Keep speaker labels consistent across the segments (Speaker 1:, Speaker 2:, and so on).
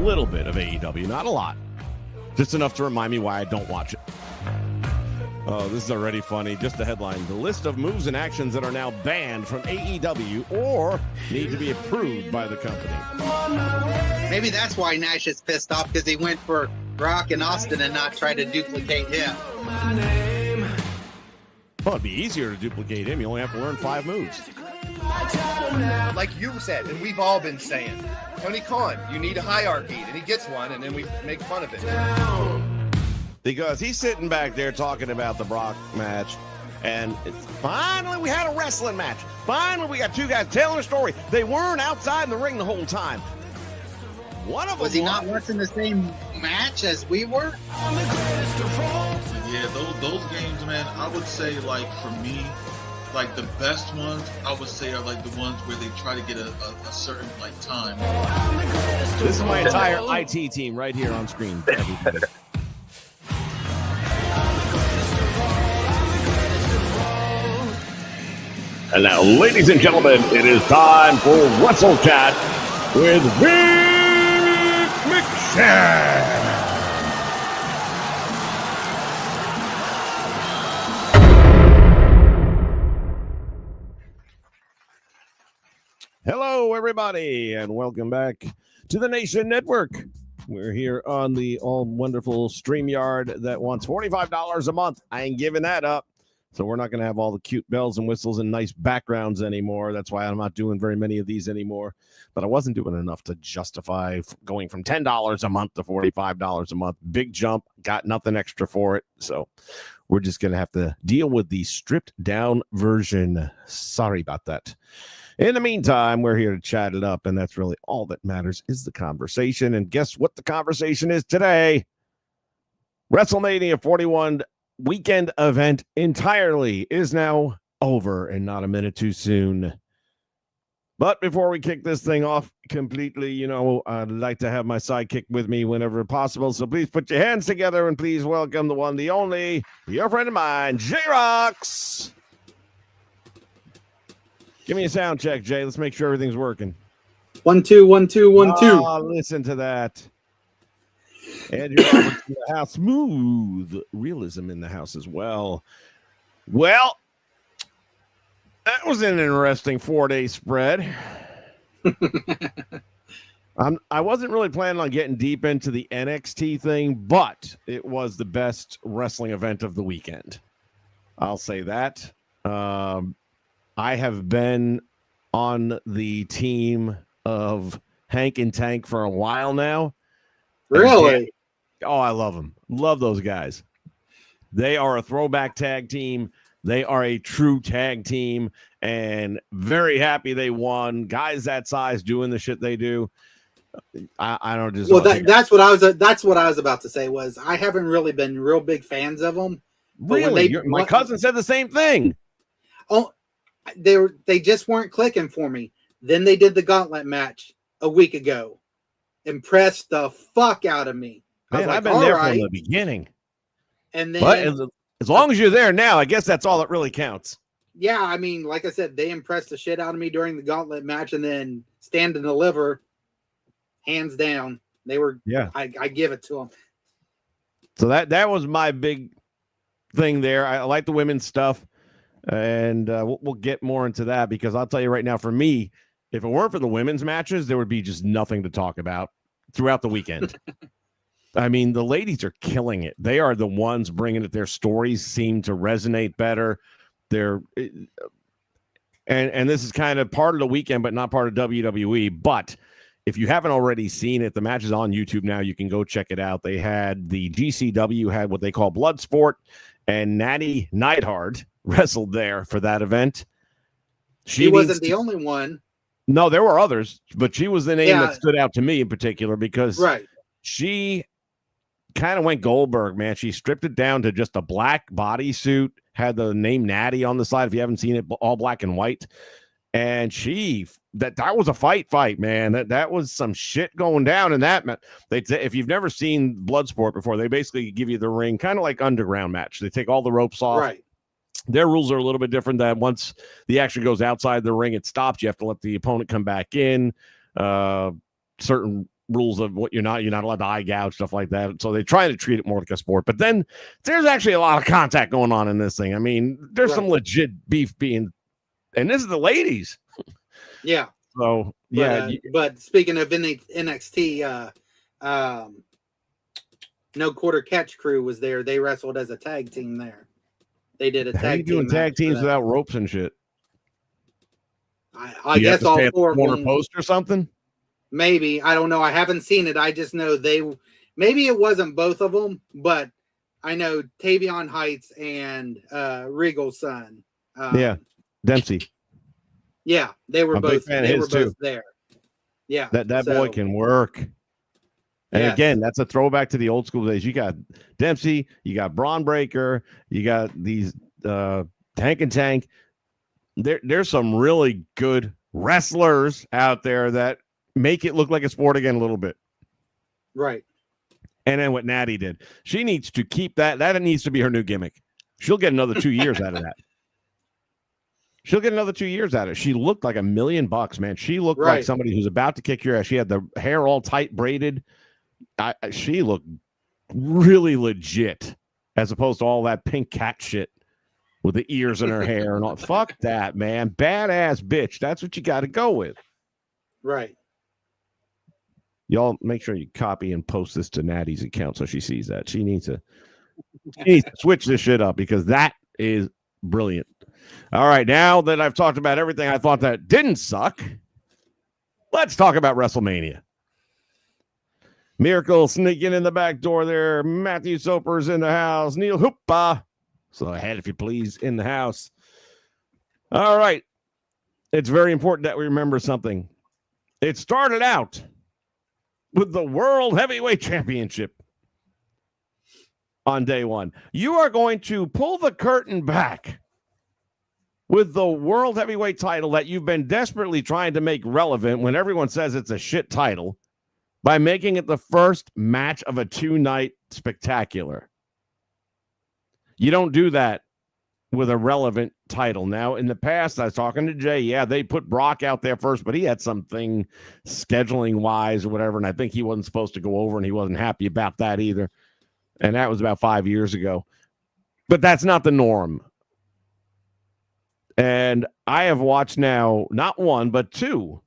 Speaker 1: little bit of AEW, not a lot. Just enough to remind me why I don't watch it. Oh, this is already funny. Just the headline. The list of moves and actions that are now banned from AEW or need to be approved by the company.
Speaker 2: Maybe that's why Nash is pissed off, because he went for Brock and Austin and not try to duplicate him.
Speaker 1: Well, it'd be easier to duplicate him. You only have to learn 5 moves.
Speaker 3: Like you said, and we've all been saying, Tony Khan, you need a hierarchy, and he gets one, and then we make fun of it.
Speaker 1: Because he's sitting back there talking about the Brock match, and finally we had a wrestling match. Finally we got 2 guys telling a story. They weren't outside in the ring the whole time. One of them
Speaker 2: was he not watching the same match as we were?
Speaker 4: Yeah, those games, man, I would say, like, for me, like, the best ones, I would say, are, like, the ones where they try to get a certain, like, time.
Speaker 1: This is my entire IT team right here on screen. And now, ladies and gentlemen, it is time for WrestleChat with Vic McShane. Hello, everybody, and welcome back to the Nation Network. We're here on the all-wonderful StreamYard that wants $45 a month. I ain't giving that up. So we're not going to have all the cute bells and whistles and nice backgrounds anymore. That's why I'm not doing very many of these anymore. But I wasn't doing enough to justify going from $10 a month to $45 a month. Big jump. Got nothing extra for it. So we're just going to have to deal with the stripped down version. Sorry about that. In the meantime, we're here to chat it up. And that's really all that matters is the conversation. And guess what the conversation is today? WrestleMania 41 weekend event entirely is now over and not a minute too soon. But before we kick this thing off completely, you know, I'd like to have my sidekick with me whenever possible. So please put your hands together and please welcome the one, the only, your friend of mine, J-Rocks. Give me a sound check, Jay. Let's make sure everything's working.
Speaker 5: 1 2 1 2 1 2.
Speaker 1: Oh, listen to that. Andrew Roberts in the house. Smooth realism in the house as well. Well, that was an interesting 4-day spread. I wasn't really planning on getting deep into the NXT thing, but it was the best wrestling event of the weekend. I'll say that. I have been on the team of Hank and Tank for a while now.
Speaker 5: Really?
Speaker 1: Oh, I love them. Love those guys. They are a throwback tag team. They are a true tag team, and very happy they won. Guys that size doing the shit they do. I don't just.
Speaker 5: Well, that's what I was about to say. Was I haven't really been real big fans of them.
Speaker 1: Really, my cousin said the same thing.
Speaker 5: Oh, they just weren't clicking for me. Then they did the gauntlet match a week ago. Impressed the fuck out of me.
Speaker 1: Man, I've been there from the beginning.
Speaker 5: And then,
Speaker 1: but as long as you're there now, I guess that's all that really counts.
Speaker 5: Yeah, I mean, like I said, they impressed the shit out of me during the gauntlet match, and then Stand and Deliver, hands down, they were. Yeah, I give it to them.
Speaker 1: So that was my big thing there. I like the women's stuff, and we'll get more into that because I'll tell you right now, for me, if it weren't for the women's matches, there would be just nothing to talk about throughout the weekend. I mean, the ladies are killing it. They are the ones bringing it. Their stories seem to resonate better. And this is kind of part of the weekend, but not part of WWE. But if you haven't already seen it, the match is on YouTube now. You can go check it out. They had the GCW had what they call Bloodsport, and Natty Neidhart wrestled there for that event.
Speaker 5: She wasn't the only one.
Speaker 1: No, there were others, but she was the name that stood out to me in particular because she kind of went Goldberg, man. She stripped it down to just a black bodysuit, had the name Natty on the side. If you haven't seen it, all black and white. And that was a fight, man. That was some shit going down in that. If you've never seen Bloodsport before, they basically give you the ring, kind of like Underground match. They take all the ropes off.
Speaker 5: Right.
Speaker 1: Their rules are a little bit different. That once the action goes outside the ring, it stops. You have to let the opponent come back in. Certain rules of what you're not allowed to eye gouge, stuff like that. So they try to treat it more like a sport. But then there's actually a lot of contact going on in this thing. I mean, there's some legit beef being, and this is the ladies.
Speaker 5: Yeah.
Speaker 1: So yeah.
Speaker 5: But speaking of NXT, No Quarter Catch Crew was there. They wrestled as a tag team there. They did a tag team.
Speaker 1: Doing tag teams without ropes and shit.
Speaker 5: I guess all four
Speaker 1: corner post or something.
Speaker 5: Maybe, I don't know. I haven't seen it. I just know maybe it wasn't both of them, but I know Tavion Heights and Regal's son.
Speaker 1: Dempsey.
Speaker 5: Yeah, they were both. They were both there. Yeah,
Speaker 1: that boy can work. And again, that's a throwback to the old school days. You got Dempsey, you got Braun Breaker, you got these Tank and Tank. There's some really good wrestlers out there that make it look like a sport again a little bit.
Speaker 5: Right.
Speaker 1: And then what Natty did, she needs to keep that. That needs to be her new gimmick. She'll get another 2 years out of that. She'll get another 2 years out of it. She looked like $1 million, man. She looked like somebody who's about to kick your ass. She had the hair all tight braided. She looked really legit as opposed to all that pink cat shit with the ears in her hair and all. Fuck that, man. Badass bitch. That's what you got to go with.
Speaker 5: Right.
Speaker 1: Y'all make sure you copy and post this to Natty's account so she sees that. She needs to switch this shit up because that is brilliant. All right, now that I've talked about everything I thought that didn't suck, let's talk about WrestleMania. Miracle sneaking in the back door there. Matthew Soper's in the house. Neil Hoopa. So ahead, if you please, in the house. All right. It's very important that we remember something. It started out with the World Heavyweight Championship on day one. You are going to pull the curtain back with the World Heavyweight title that you've been desperately trying to make relevant when everyone says it's a shit title by making it the first match of a 2-night spectacular. You don't do that with a relevant title. Now, in the past, I was talking to Jay. Yeah, they put Brock out there first, but he had something scheduling-wise or whatever, and I think he wasn't supposed to go over, and he wasn't happy about that either. And that was about 5 years ago. But that's not the norm. And I have watched now not one, but two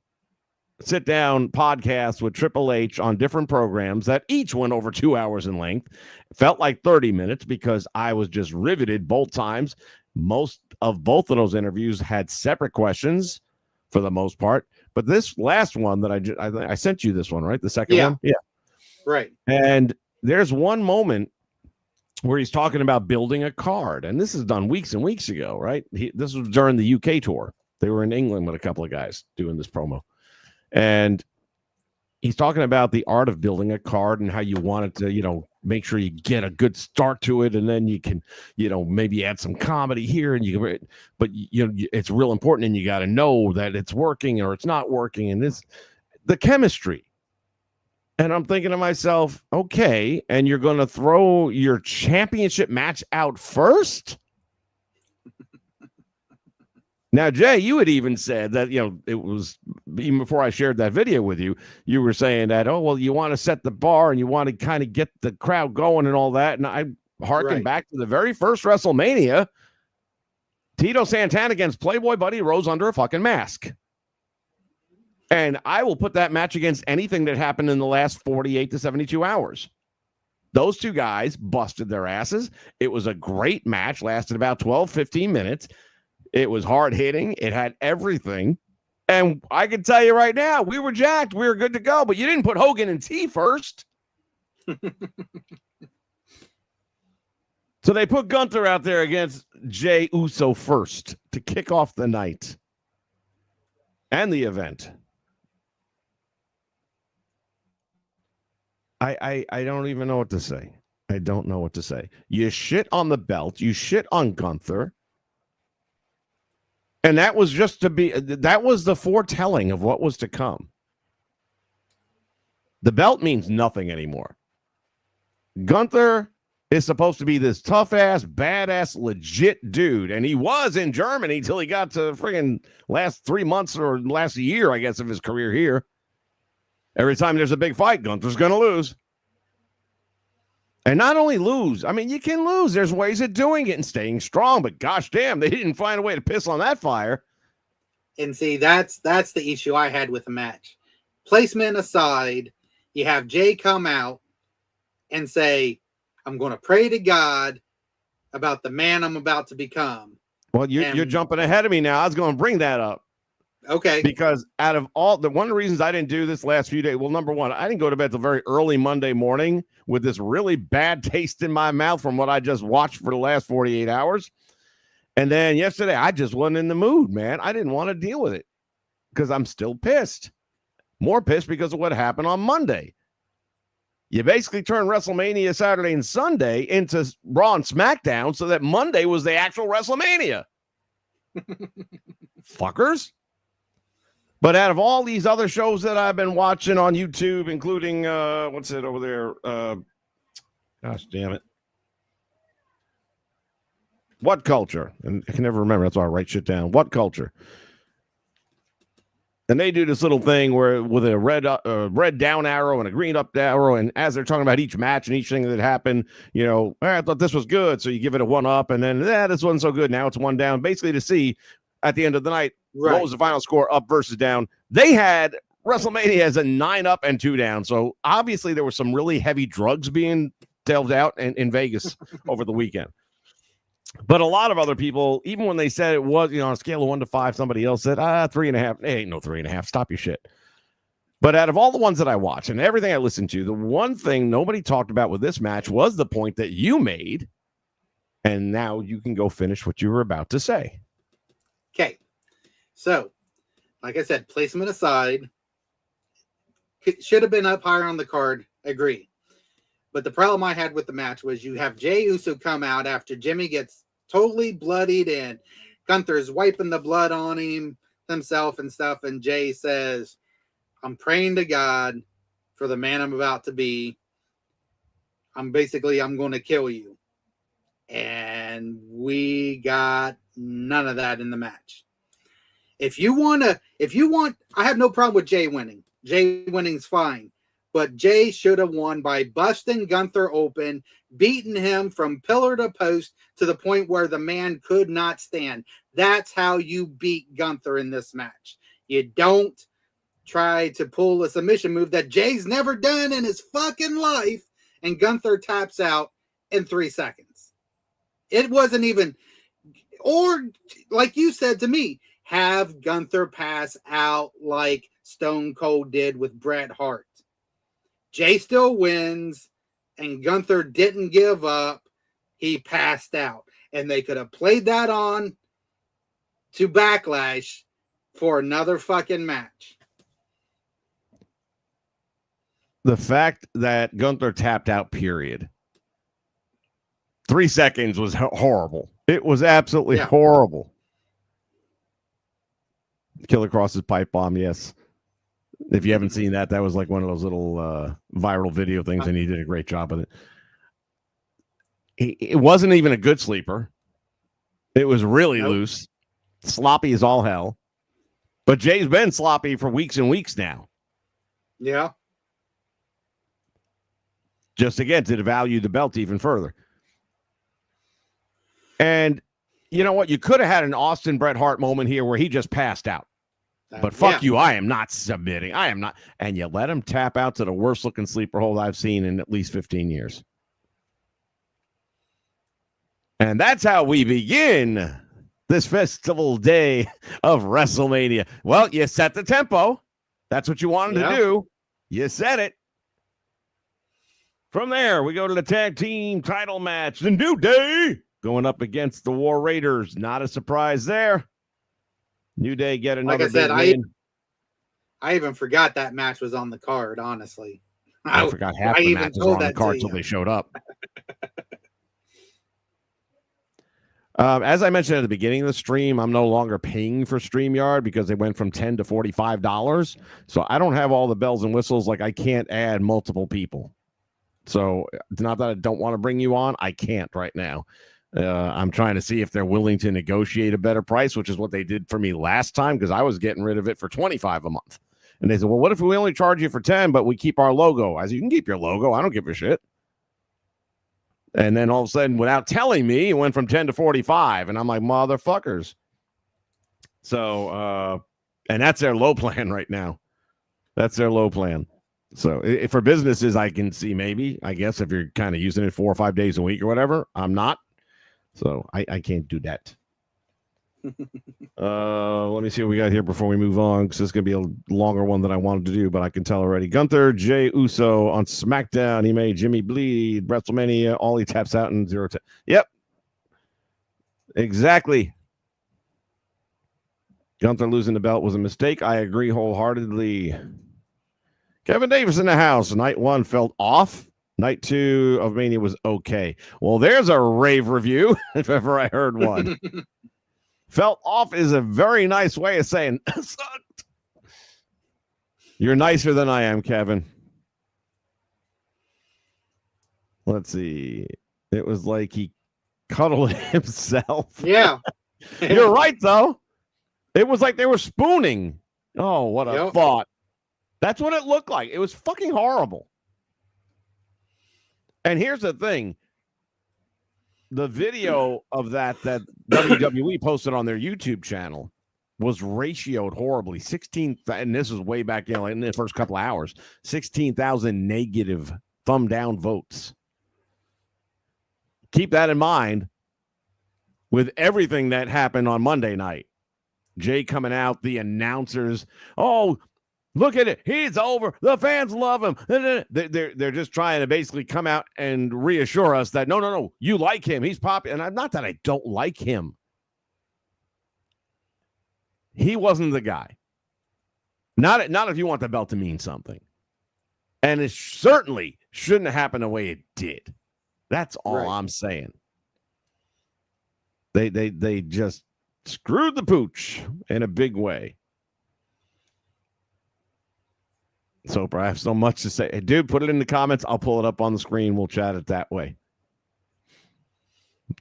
Speaker 1: sit-down podcasts with Triple H on different programs that each went over 2 hours in length. It felt like 30 minutes because I was just riveted both times. Most of both of those interviews had separate questions for the most part. But this last one that I sent you this one, right? The second one? Yeah.
Speaker 5: Right.
Speaker 1: And there's one moment where he's talking about building a card. And this is done weeks and weeks ago, right? This was during the UK tour. They were in England with a couple of guys doing this promo. And he's talking about the art of building a card and how you want it to, make sure you get a good start to it. And then you can, maybe add some comedy here and but it's real important. And you got to know that it's working or it's not working. And the chemistry. And I'm thinking to myself, okay, and you're going to throw your championship match out first? Now, Jay, you had even said that, it was even before I shared that video with you, you were saying that, you want to set the bar and you want to kind of get the crowd going and all that. And I hearken back to the very first WrestleMania, Tito Santana against Playboy Buddy Rose under a fucking mask. And I will put that match against anything that happened in the last 48 to 72 hours. Those two guys busted their asses. It was a great match, lasted about 12, 15 minutes. It was hard hitting. It had everything. And I can tell you right now, we were jacked. We were good to go. But you didn't put Hogan and T first. So they put Gunther out there against Jey Uso first to kick off the night and the event. I don't even know what to say. I don't know what to say. You shit on the belt. You shit on Gunther. And that was that was the foretelling of what was to come. The belt means nothing anymore. Gunther is supposed to be this tough-ass, badass, legit dude. And he was in Germany till he got to friggin' last 3 months or last year, I guess, of his career here. Every time there's a big fight, Gunther's going to lose. And not only lose, I mean, you can lose. There's ways of doing it and staying strong, but gosh damn, they didn't find a way to piss on that fire.
Speaker 5: And see, that's the issue I had with the match. Placement aside, you have Jay come out and say, I'm going to pray to God about the man I'm about to become.
Speaker 1: Well, you're jumping ahead of me now. I was going to bring that up.
Speaker 5: Okay.
Speaker 1: Because out of all one of the reasons I didn't do this last few days, well, number one, I didn't go to bed till very early Monday morning with this really bad taste in my mouth from what I just watched for the last 48 hours. And then yesterday, I just wasn't in the mood, man. I didn't want to deal with it because I'm still pissed. More pissed because of what happened on Monday. You basically turned WrestleMania Saturday and Sunday into Raw and SmackDown so that Monday was the actual WrestleMania. Fuckers. But out of all these other shows that I've been watching on YouTube, including, what's it over there? Gosh damn it. What Culture? And I can never remember. That's why I write shit down. What Culture? And they do this little thing where with a red down arrow and a green up arrow. And as they're talking about each match and each thing that happened, you know, I thought this was good. So you give it a 1 up and then this wasn't so good. Now it's 1 down. Basically to see at the end of the night, right, what was the final score, up versus down. They had WrestleMania as a 9 up and 2 down. So obviously there was some really heavy drugs being delved out in Vegas over the weekend. But a lot of other people, even when they said it was, you know, on a scale of 1 to 5, somebody else said, 3.5. It ain't no 3.5. Stop your shit. But out of all the ones that I watch and everything I listened to, the one thing nobody talked about with this match was the point that you made. And now you can go finish what you were about to say.
Speaker 5: Okay. So, like I said, placement aside, should have been up higher on the card. Agree. But the problem I had with the match was you have Jey Uso come out after Jimmy gets totally bloodied and Gunther's wiping the blood on himself and stuff. And Jey says, I'm praying to God for the man I'm about to be. I'm going to kill you. And we got none of that in the match. If you want, I have no problem with Jey winning. Jey winning's fine. But Jey should have won by busting Gunther open, beating him from pillar to post to the point where the man could not stand. That's how you beat Gunther in this match. You don't try to pull a submission move that Jay's never done in his fucking life, and Gunther taps out in 3 seconds. It wasn't even, or like you said to me, have Gunther pass out like Stone Cold did with Bret Hart. Jey still wins, and Gunther didn't give up. He passed out. And they could have played that on to Backlash for another fucking match.
Speaker 1: The fact that Gunther tapped out, period. 3 seconds was horrible. It was absolutely horrible. Killer Cross's pipe bomb, yes. If you haven't seen that, that was like one of those little viral video things, and he did a great job with it. It wasn't even a good sleeper. It was really loose. Sloppy as all hell. But Jay's been sloppy for weeks and weeks now.
Speaker 5: Yeah.
Speaker 1: Just again to devalue the belt even further. And you know what? You could have had an Austin Bret Hart moment here where he just passed out. But fuck you, I am not submitting. I am not. And you let him tap out to the worst looking sleeper hold I've seen in at least 15 years. And that's how we begin this festival day of WrestleMania. Well, you set the tempo. That's what you wanted to do. You said it. From there, we go to the tag team title match. The New Day going up against the War Raiders. Not a surprise there. New Day get another.
Speaker 5: Like I said, I even forgot that match was on the card, honestly.
Speaker 1: I forgot half the matches were on the card until they showed up. As I mentioned at the beginning of the stream, I'm no longer paying for StreamYard because they went from $10 to $45. So I don't have all the bells and whistles. Like I can't add multiple people. So it's not that I don't want to bring you on. I can't right now. I'm trying to see if they're willing to negotiate a better price, which is what they did for me last time because I was getting rid of it for $25 a month. And they said, well, what if we only charge you for 10, but we keep our logo? I said, you can keep your logo. I don't give a shit. And then all of a sudden, without telling me, it went from 10 to 45. And I'm like, motherfuckers. So, and that's their low plan right now. That's their low plan. So for businesses, I can see maybe, I guess, if you're kind of using it 4 or 5 days a week or whatever. I'm not. So I can't do that. Let me see what we got here before we move on, because this is going to be a longer one than I wanted to do, but I can tell already. Gunther Jey Uso on SmackDown. He made Jimmy bleed. WrestleMania. All he taps out in 0-10. Yep. Exactly. Gunther losing the belt was a mistake. I agree wholeheartedly. Kevin Davis in the house. Night 1 felt off. Night 2 of Mania was okay. Well, there's a rave review, if ever I heard one. Felt off is a very nice way of saying sucked. You're nicer than I am, Kevin. Let's see. It was like he cuddled himself.
Speaker 5: Yeah.
Speaker 1: You're right, though. It was like they were spooning. Oh, what a thought. That's what it looked like. It was fucking horrible. And here's the thing. The video of that WWE posted on their YouTube channel was ratioed horribly. 16, and this was way back in the first couple of hours. 16,000 negative thumb down votes. Keep that in mind with everything that happened on Monday night. Jay coming out, the announcers. Oh, look at it. He's over. The fans love him. They're just trying to basically come out and reassure us that, no. You like him. He's popular. And not that I don't like him. He wasn't the guy. Not if you want the belt to mean something. And it certainly shouldn't have happened the way it did. That's all I'm saying. They just screwed the pooch in a big way. So I have so much to say. Hey, dude, put it in the comments. I'll pull it up on the screen. We'll chat it that way.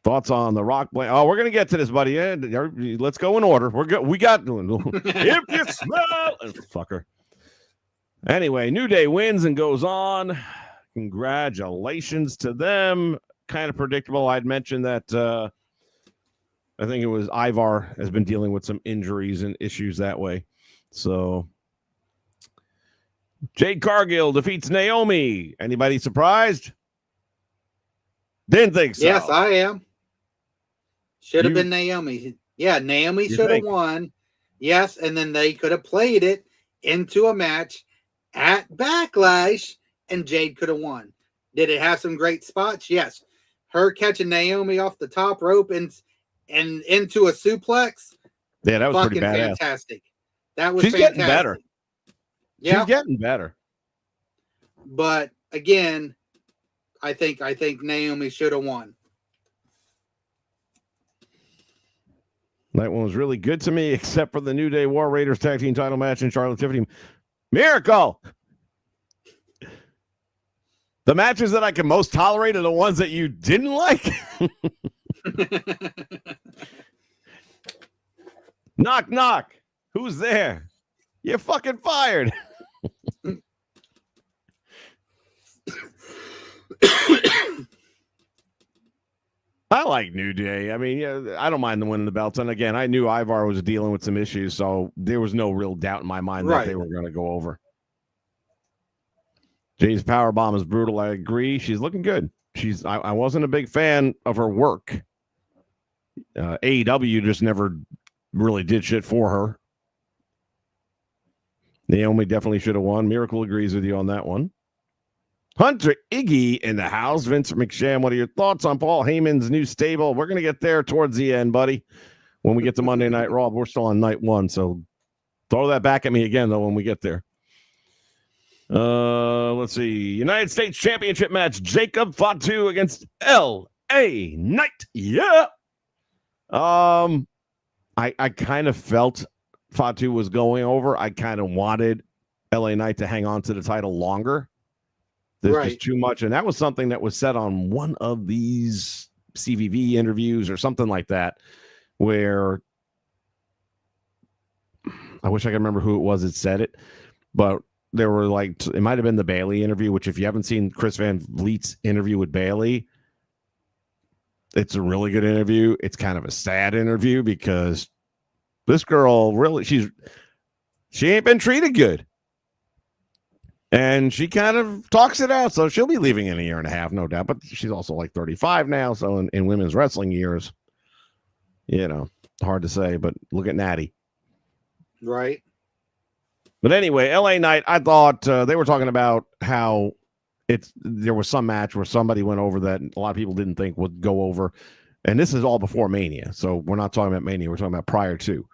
Speaker 1: Thoughts on the Rock? Oh, we're gonna get to this, buddy. Yeah, let's go in order. We're good. We got if you smell, fucker. Anyway, New Day wins and goes on. Congratulations to them. Kind of predictable. I'd mentioned that. I think it was Ivar has been dealing with some injuries and issues that way. So. Jade Cargill defeats Naomi. Anybody surprised? Didn't think so.
Speaker 5: Yes, I am. Should have been Naomi. Yeah, Naomi should have won. Yes, and then they could have played it into a match at Backlash, and Jade could have won. Did it have some great spots? Yes. Her catching Naomi off the top rope and into a suplex.
Speaker 1: Yeah, that was pretty badass.
Speaker 5: Fantastic. That was
Speaker 1: She's
Speaker 5: fantastic.
Speaker 1: Getting better. Yeah. She's getting better.
Speaker 5: But again, I think Naomi should have won.
Speaker 1: That one was really good to me, except for the New Day War Raiders tag team title match and Charlotte Tiffany. Miracle. The matches that I can most tolerate are the ones that you didn't like. Knock, knock. Who's there? You're fucking fired. I like New Day. I mean, yeah, I don't mind them winning the belts. And again, I knew Ivar was dealing with some issues, so there was no real doubt in my mind that they were going to go over. James Powerbomb is brutal. I agree. She's looking good. I wasn't a big fan of her work. AEW just never really did shit for her. Naomi definitely should have won. Miracle agrees with you on that one. Hunter Iggy in the house. Vince McSham, what are your thoughts on Paul Heyman's new stable? We're going to get there towards the end, buddy. When we get to Monday Night Raw, we're still on night 1, so throw that back at me again, though, when we get there. Let's see. United States Championship match. Jacob Fatu against L.A. Knight. Yeah. I kind of felt Fatu was going over. I kind of wanted L.A. Knight to hang on to the title longer. There's just too much. And that was something that was said on one of these CVV interviews or something like that, where I wish I could remember who it was that said it. but there were like, it might have been the Bailey interview, which if you haven't seen Chris Van Vliet's interview with Bailey, it's a really good interview. It's kind of a sad interview because this girl really, she ain't been treated good. And she kind of talks it out. So she'll be leaving in a year and a half, no doubt. But she's also like 35 now. So in women's wrestling years, you know, hard to say. But look at Natty.
Speaker 5: Right.
Speaker 1: But anyway, LA Knight, I thought they were talking about how there was some match where somebody went over that a lot of people didn't think would go over. And this is all before Mania. So we're not talking about Mania. We're talking about prior to.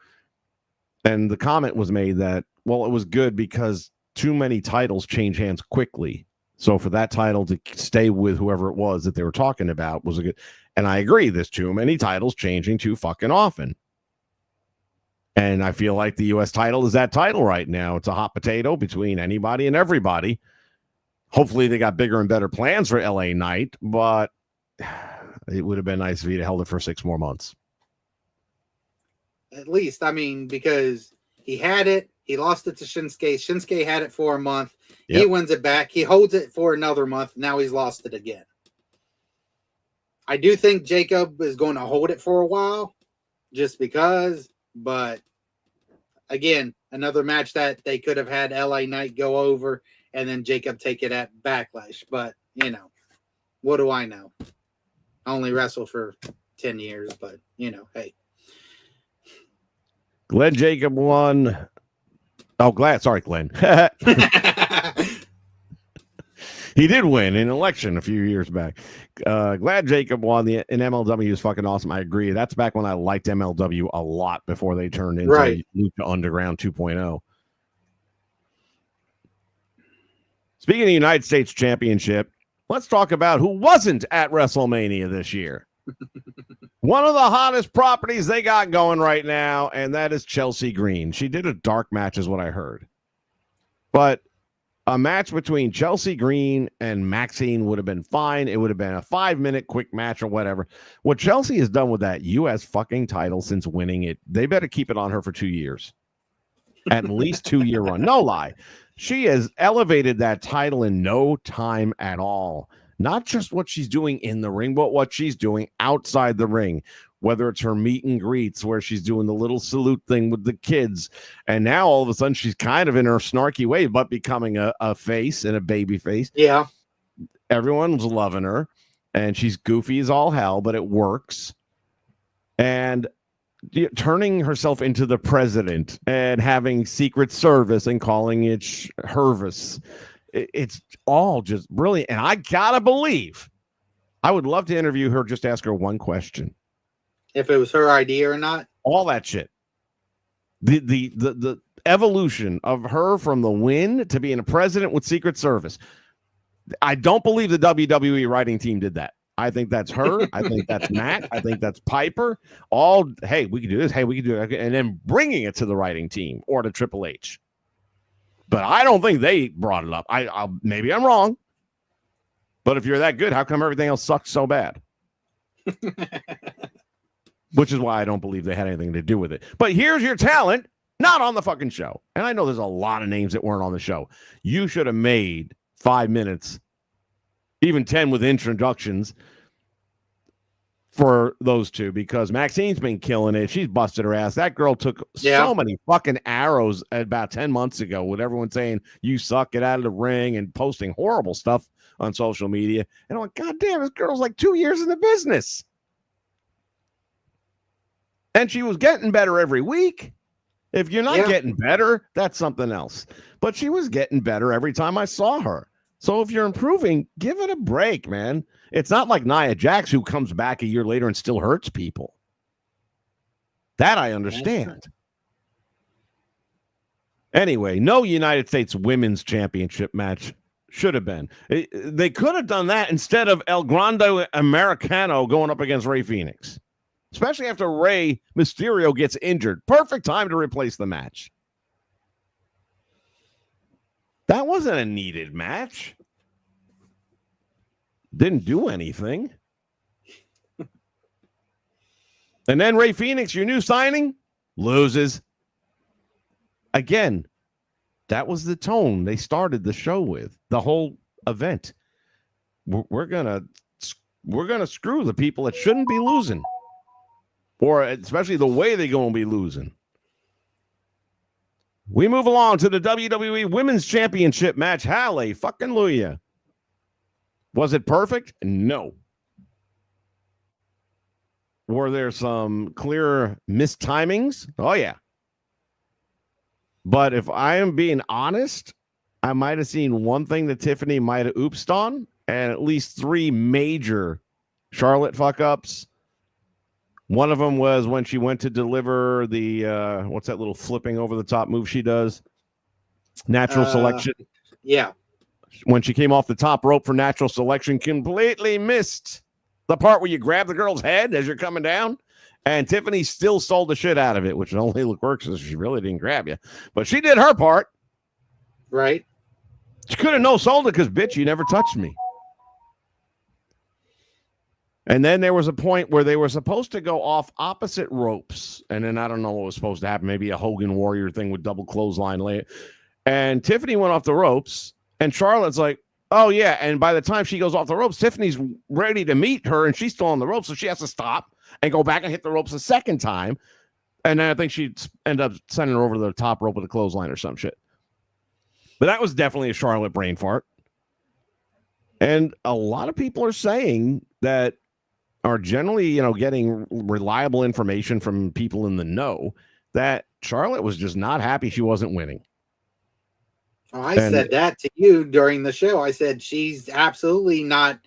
Speaker 1: And the comment was made that, well, it was good because too many titles change hands quickly. So for that title to stay with whoever it was that they were talking about was a good. And I agree, there's too many titles changing too fucking often. And I feel like the U.S. title is that title right now. It's a hot potato between anybody and everybody. Hopefully they got bigger and better plans for LA Knight, but it would have been nice if he'd held it for 6 more months.
Speaker 5: At least, I mean, because he had it. He lost it to Shinsuke. Shinsuke had it for a month. Yep. He wins it back. He holds it for another month. Now he's lost it again. I do think Jacob is going to hold it for a while just because. But again, another match that they could have had LA Knight go over and then Jacob take it at Backlash. But, you know, what do I know? I only wrestled for 10 years, but, you know, hey.
Speaker 1: Glenn Jacob won. Oh, Glenn. He did win an election a few years back. Glad Jacob won. And MLW is fucking awesome. I agree. That's back when I liked MLW a lot before they turned into Lucha Underground 2.0. Speaking of the United States Championship, let's talk about who wasn't at WrestleMania this year. One of the hottest properties they got going right now, and that is Chelsea Green. She did a dark match is what I heard. But a match between Chelsea Green and Maxine would have been fine. It would have been a 5-minute quick match or whatever. What Chelsea has done with that U.S. fucking title since winning it, they better keep it on her for 2 years. At least 2-year run. No lie. She has elevated that title in no time at all. Not just what she's doing in the ring, but what she's doing outside the ring. Whether it's her meet and greets where she's doing the little salute thing with the kids. And now all of a sudden she's kind of in her snarky way, but becoming a face and a baby face.
Speaker 5: Yeah.
Speaker 1: Everyone's loving her. And she's goofy as all hell, but it works. And turning herself into the president and having Secret Service and calling it Hervis. It's all just brilliant. And I gotta believe, I would love to interview her, just ask her one question.
Speaker 5: If it was her idea or not.
Speaker 1: All that shit. The evolution of her from the win to being a president with Secret Service. I don't believe the WWE writing team did that. I think that's her. I think that's Matt. I think that's Piper. Hey, we can do this. Hey, we can do that. And then bringing it to the writing team or to Triple H. But I don't think they brought it up. Maybe I'm wrong. But if you're that good, how come everything else sucks so bad? Which is why I don't believe they had anything to do with it. But here's your talent, not on the fucking show. And I know there's a lot of names that weren't on the show. You should have made 5 minutes, even 10 with introductions for those two, because Maxine's been killing it. She's busted her ass. That girl took so many fucking arrows about 10 months ago with everyone saying, you suck, get out of the ring, and posting horrible stuff on social media. And I'm like, God damn, this girl's like 2 years in the business. And she was getting better every week. If you're not getting better, that's something else. But she was getting better every time I saw her. So if you're improving, give it a break, man. It's not like Nia Jax, who comes back a year later and still hurts people. That I understand. Anyway, no United States Women's Championship match should have been. They could have done that instead of El Grande Americano going up against Rey Fenix. Especially after Rey Mysterio gets injured. Perfect time to replace the match. That wasn't a needed match. Didn't do anything. And then Rey Fenix, your new signing, loses. Again, That was the tone they started the show with, the whole event. We're gonna screw the people that shouldn't be losing, or especially the way they're gonna be losing. We move along to the WWE Women's Championship match. Hallelujah. Was it perfect? No. Were there some clear mistimings? Oh, yeah. But if I am being honest, I might have seen one thing that Tiffany might have oopsed on, and at least 3 major Charlotte fuck-ups. One of them was when she went to deliver the, what's that little flipping over the top move she does? Natural selection.
Speaker 5: Yeah.
Speaker 1: When she came off the top rope for natural selection, completely missed the part where you grab the girl's head as you're coming down. And Tiffany still sold the shit out of it, which only works because she really didn't grab you. But she did her part.
Speaker 5: Right.
Speaker 1: She could have no sold it because, bitch, you never touched me. And then there was a point where they were supposed to go off opposite ropes. And then I don't know what was supposed to happen. Maybe a Hogan Warrior thing with double clothesline lay. And Tiffany went off the ropes. And Charlotte's like, oh, yeah. And by the time she goes off the ropes, Tiffany's ready to meet her. And she's still on the ropes. So she has to stop and go back and hit the ropes a second time. And then I think she'd end up sending her over to the top rope with a clothesline or some shit. But that was definitely a Charlotte brain fart. And a lot of people are saying that are generally, getting reliable information from people in the know that Charlotte was just not happy she wasn't winning.
Speaker 5: Oh, I said that to you during the show. I said she's absolutely not.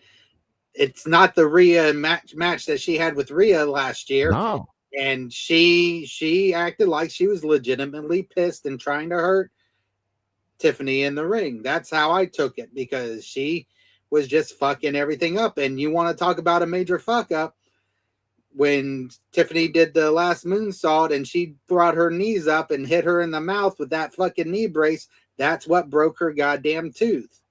Speaker 5: It's not the Rhea match that she had with Rhea last year.
Speaker 1: No.
Speaker 5: And she acted like she was legitimately pissed and trying to hurt Tiffany in the ring. That's how I took it, because she was just fucking everything up. And you want to talk about a major fuck up, when Tiffany did the last moonsault and she brought her knees up and hit her in the mouth with that fucking knee brace. That's what broke her goddamn tooth.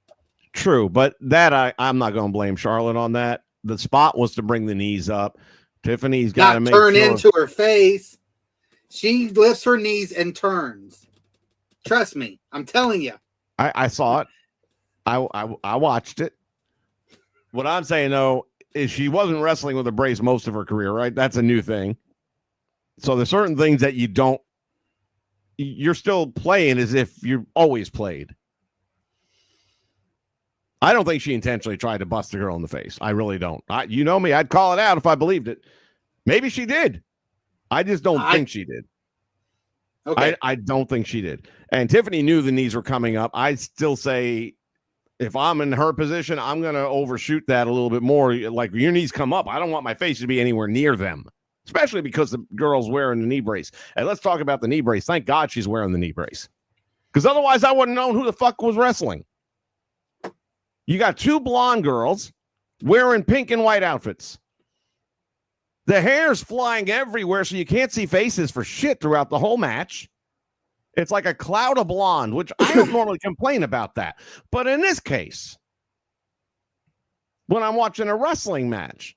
Speaker 1: True, but that I'm not going to blame Charlotte on that. The spot was to bring the knees up. Tiffany's got to make
Speaker 5: turn
Speaker 1: sure.
Speaker 5: into her face. She lifts her knees and turns. Trust me, I'm telling you.
Speaker 1: I saw it. I watched it. What I'm saying though is she wasn't wrestling with a brace most of her career, right? That's a new thing. So there's certain things that you're still playing as if you've always played. I don't think she intentionally tried to bust the girl in the face. I really don't. You know me, I'd call it out if I believed it. Maybe she did. I just don't think she did. Okay. I don't think she did. And Tiffany knew the knees were coming up. I still say, if I'm in her position, I'm going to overshoot that a little bit more. Like, your knees come up. I don't want my face to be anywhere near them, especially because the girl's wearing the knee brace. And let's talk about the knee brace. Thank God she's wearing the knee brace, because otherwise I wouldn't have known who the fuck was wrestling. You got 2 blonde girls wearing pink and white outfits. The hair's flying everywhere, so you can't see faces for shit throughout the whole match. It's like a cloud of blonde, which I don't normally complain about that. But in this case, when I'm watching a wrestling match,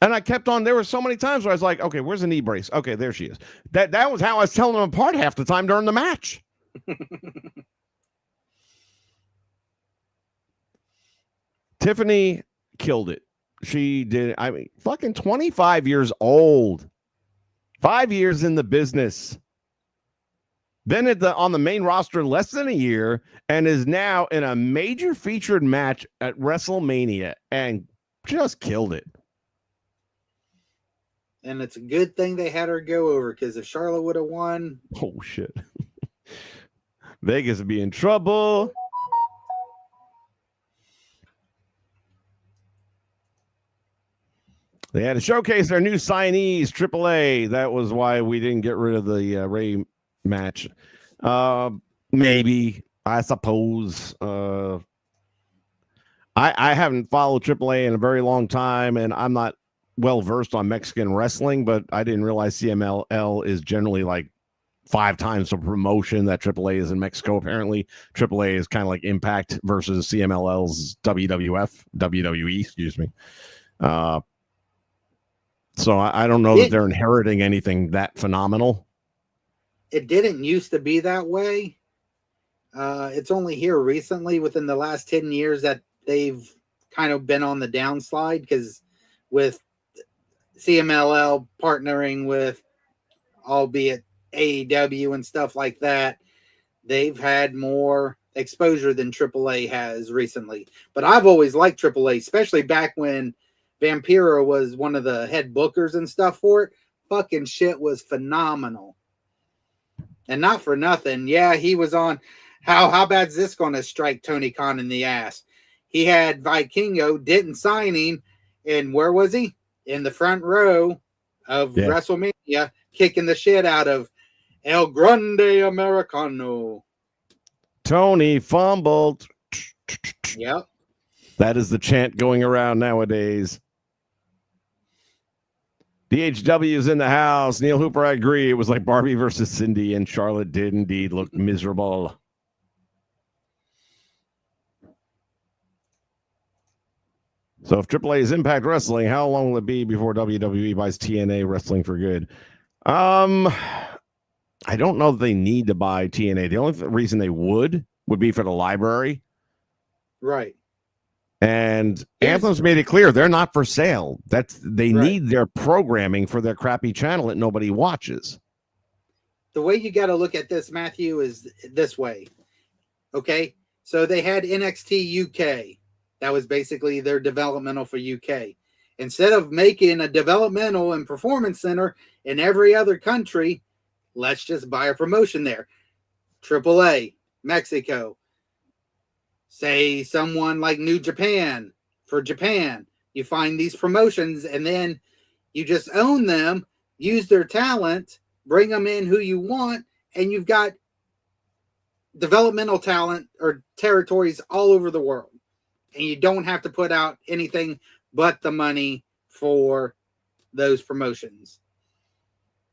Speaker 1: and I kept on, there were so many times where I was like, okay, where's the knee brace? Okay, there she is. That was how I was telling them apart half the time during the match. Tiffany killed it. She did. I mean, fucking 25 years old. 5 years in the business. Been on the main roster less than a year, and is now in a major featured match at WrestleMania and just killed it.
Speaker 5: And it's a good thing they had her go over, because if Charlotte would have won.
Speaker 1: Oh, shit. Vegas would be in trouble. They had to showcase their new signees, AAA. That was why we didn't get rid of the Ray match. Maybe, I suppose. I haven't followed AAA in a very long time, and I'm not well versed on Mexican wrestling, but I didn't realize CMLL is generally like 5 times the promotion that AAA is in Mexico. Apparently, AAA is kind of like Impact versus CMLL's WWE, excuse me. So I don't know that they're inheriting anything that phenomenal.
Speaker 5: it didn't used to be that way. It's only here recently, within the last 10 years, that they've kind of been on the downslide, because with CMLL partnering with, albeit AEW and stuff like that, they've had more exposure than AAA has recently. But I've always liked AAA, especially back when Vampiro was one of the head bookers and stuff for it. Fucking shit was phenomenal. And not for nothing. Yeah, he was on. How bad's this going to strike Tony Khan in the ass? He had Vikingo, didn't sign him, and where was he? In the front row of WrestleMania, kicking the shit out of El Grande Americano.
Speaker 1: Tony fumbled.
Speaker 5: Yep.
Speaker 1: That is the chant going around nowadays. DHW is in the house. Neil Hooper, I agree. It was like Barbie versus Cindy, and Charlotte did indeed look miserable. So if AAA is Impact Wrestling, how long will it be before WWE buys TNA Wrestling for good? I don't know that they need to buy TNA. The only reason they would be for the library.
Speaker 5: Right.
Speaker 1: And Anthem's made it clear they're not for sale. They need their programming for their crappy channel that nobody watches.
Speaker 5: The way you got to look at this, Matthew, is this way. Okay? So they had NXT UK. That was basically their developmental for UK. Instead of making a developmental and performance center in every other country, let's just buy a promotion there. AAA, Mexico. Say someone like New Japan for Japan. You find these promotions and then you just own them, use their talent, bring them in who you want, and you've got developmental talent or territories all over the world. And you don't have to put out anything but the money for those promotions.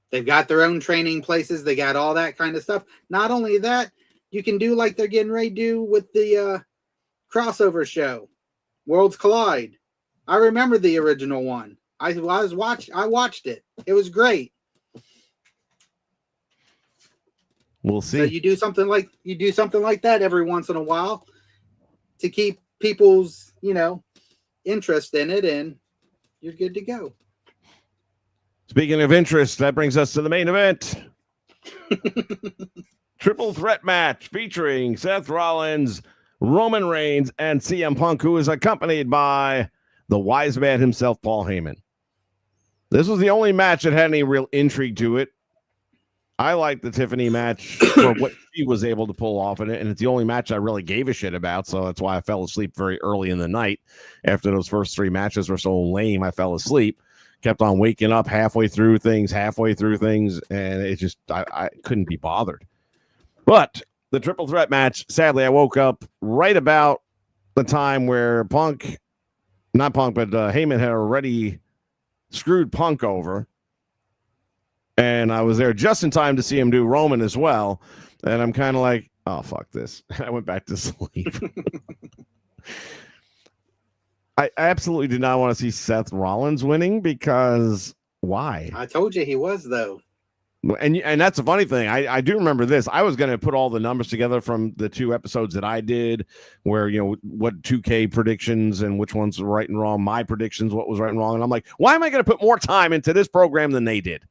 Speaker 5: They've got their own training places. They got all that kind of stuff. Not only that, you can do like they're getting ready to do with the crossover show, Worlds Collide. I remember the original one. I watched it. It was great.
Speaker 1: We'll see.
Speaker 5: So you do something like that every once in a while to keep people's, interest in it, and you're good to go.
Speaker 1: Speaking of interest, that brings us to the main event. Triple threat match featuring Seth Rollins, Roman Reigns, and CM Punk, who is accompanied by the wise man himself, Paul Heyman. This was the only match that had any real intrigue to it. I liked the Tiffany match for what she was able to pull off in it, and it's the only match I really gave a shit about, so that's why I fell asleep very early in the night. After those first three matches were so lame, I fell asleep. Kept on waking up halfway through things, and it just, I couldn't be bothered. But the triple threat match, sadly, I woke up right about the time where Heyman had already screwed Punk over. And I was there just in time to see him do Roman as well. And I'm kind of like, oh, fuck this. I went back to sleep. I absolutely did not want to see Seth Rollins winning, because why?
Speaker 5: I told you he was, though.
Speaker 1: And that's a funny thing. I do remember this. I was going to put all the numbers together from the two episodes that I did, where, what 2K predictions and which ones were right and wrong, my predictions, what was right and wrong. And I'm like, why am I going to put more time into this program than they did?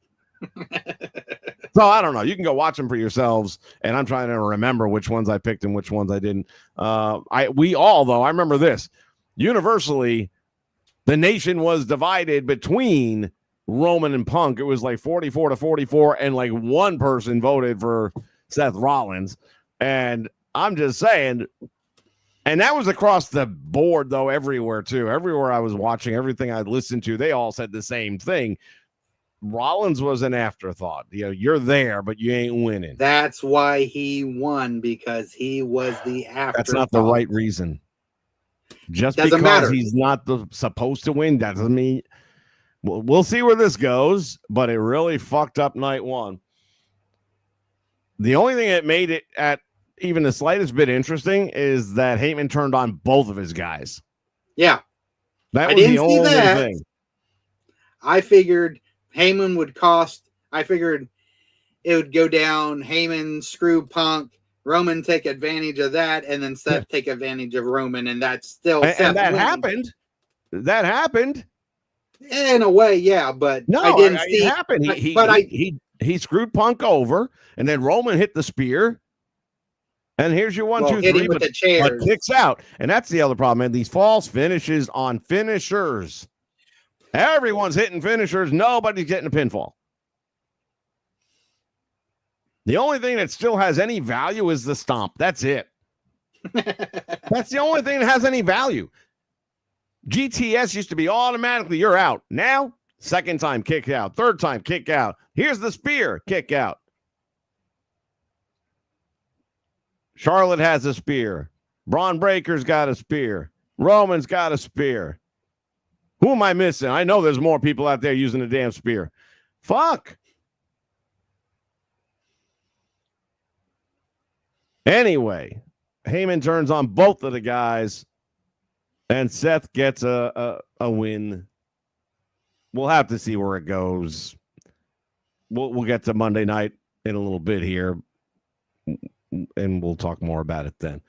Speaker 1: So I don't know. You can go watch them for yourselves. And I'm trying to remember which ones I picked and which ones I didn't. I remember this. Universally, the nation was divided between Roman and Punk. It was like 44-44, and like one person voted for Seth Rollins. And I'm just saying, and that was across the board, though, everywhere, too. Everywhere I was watching, everything I listened to, they all said the same thing. Rollins was an afterthought. You're there, but you ain't winning.
Speaker 5: That's why he won, because he was the afterthought.
Speaker 1: That's not the right reason. Just
Speaker 5: doesn't
Speaker 1: because
Speaker 5: matter.
Speaker 1: He's not supposed to win, that doesn't mean. We'll see where this goes, but it really fucked up night one. The only thing that made it at even the slightest bit interesting is that Heyman turned on both of his guys.
Speaker 5: Yeah.
Speaker 1: That was the only thing.
Speaker 5: I figured Heyman would cost, it would go down. Heyman screw Punk. Roman take advantage of that, and then Seth take advantage of Roman, and that's still Seth
Speaker 1: and that
Speaker 5: winning.
Speaker 1: happened. That happened.
Speaker 5: In a way, yeah, but
Speaker 1: No,
Speaker 5: I didn't see
Speaker 1: it happened. He screwed Punk over, and then Roman hit the spear. And here's your 1, 2, 3,
Speaker 5: hit him with the chairs.
Speaker 1: but kicks out. And that's the other problem, man. These false finishes on finishers. Everyone's hitting finishers. Nobody's getting a pinfall. The only thing that still has any value is the stomp. That's it. That's the only thing that has any value. GTS used to be automatically, you're out. Now, second time, kick out. Third time, kick out. Here's the spear, kick out. Charlotte has a spear. Braun Breaker's got a spear. Roman's got a spear. Who am I missing? I know there's more people out there using the damn spear. Fuck. Anyway, Heyman turns on both of the guys, and Seth gets a win. We'll have to see where it goes. We'll get to Monday night in a little bit here, and we'll talk more about it then.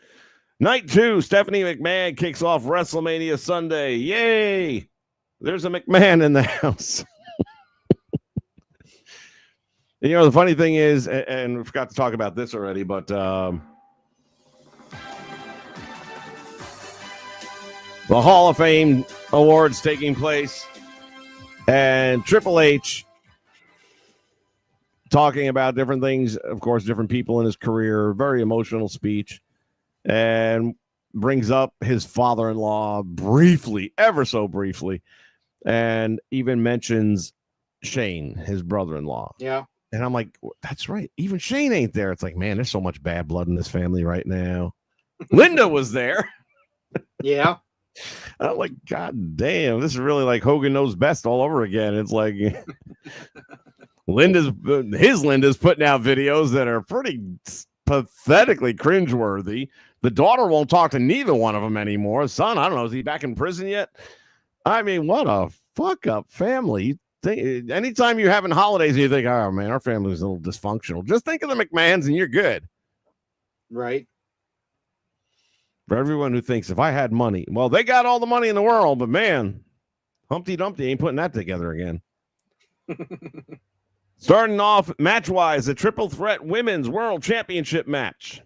Speaker 1: Night 2, Stephanie McMahon kicks off WrestleMania Sunday. Yay! There's a McMahon in the house. You know, the funny thing is, and we forgot to talk about this already, but the Hall of Fame awards taking place, and Triple H talking about different things, of course, different people in his career, very emotional speech, and brings up his father-in-law briefly, ever so briefly, and even mentions Shane, his brother-in-law.
Speaker 5: Yeah.
Speaker 1: And I'm like, that's right. Even Shane ain't there. It's like, man, there's so much bad blood in this family right now. Linda was there.
Speaker 5: Yeah.
Speaker 1: I'm like, God damn, this is really like Hogan Knows Best all over again. It's like Linda's putting out videos that are pretty pathetically cringeworthy. The daughter won't talk to neither one of them anymore. Son, I don't know, is he back in prison yet? I mean, what a fuck up family. Anytime you're having holidays and you think, oh man, our family's a little dysfunctional, just think of the McMahons and you're good.
Speaker 5: Right.
Speaker 1: For everyone who thinks if I had money, well, they got all the money in the world, but man, Humpty Dumpty ain't putting that together again. Starting off match-wise, the Triple Threat Women's World Championship match.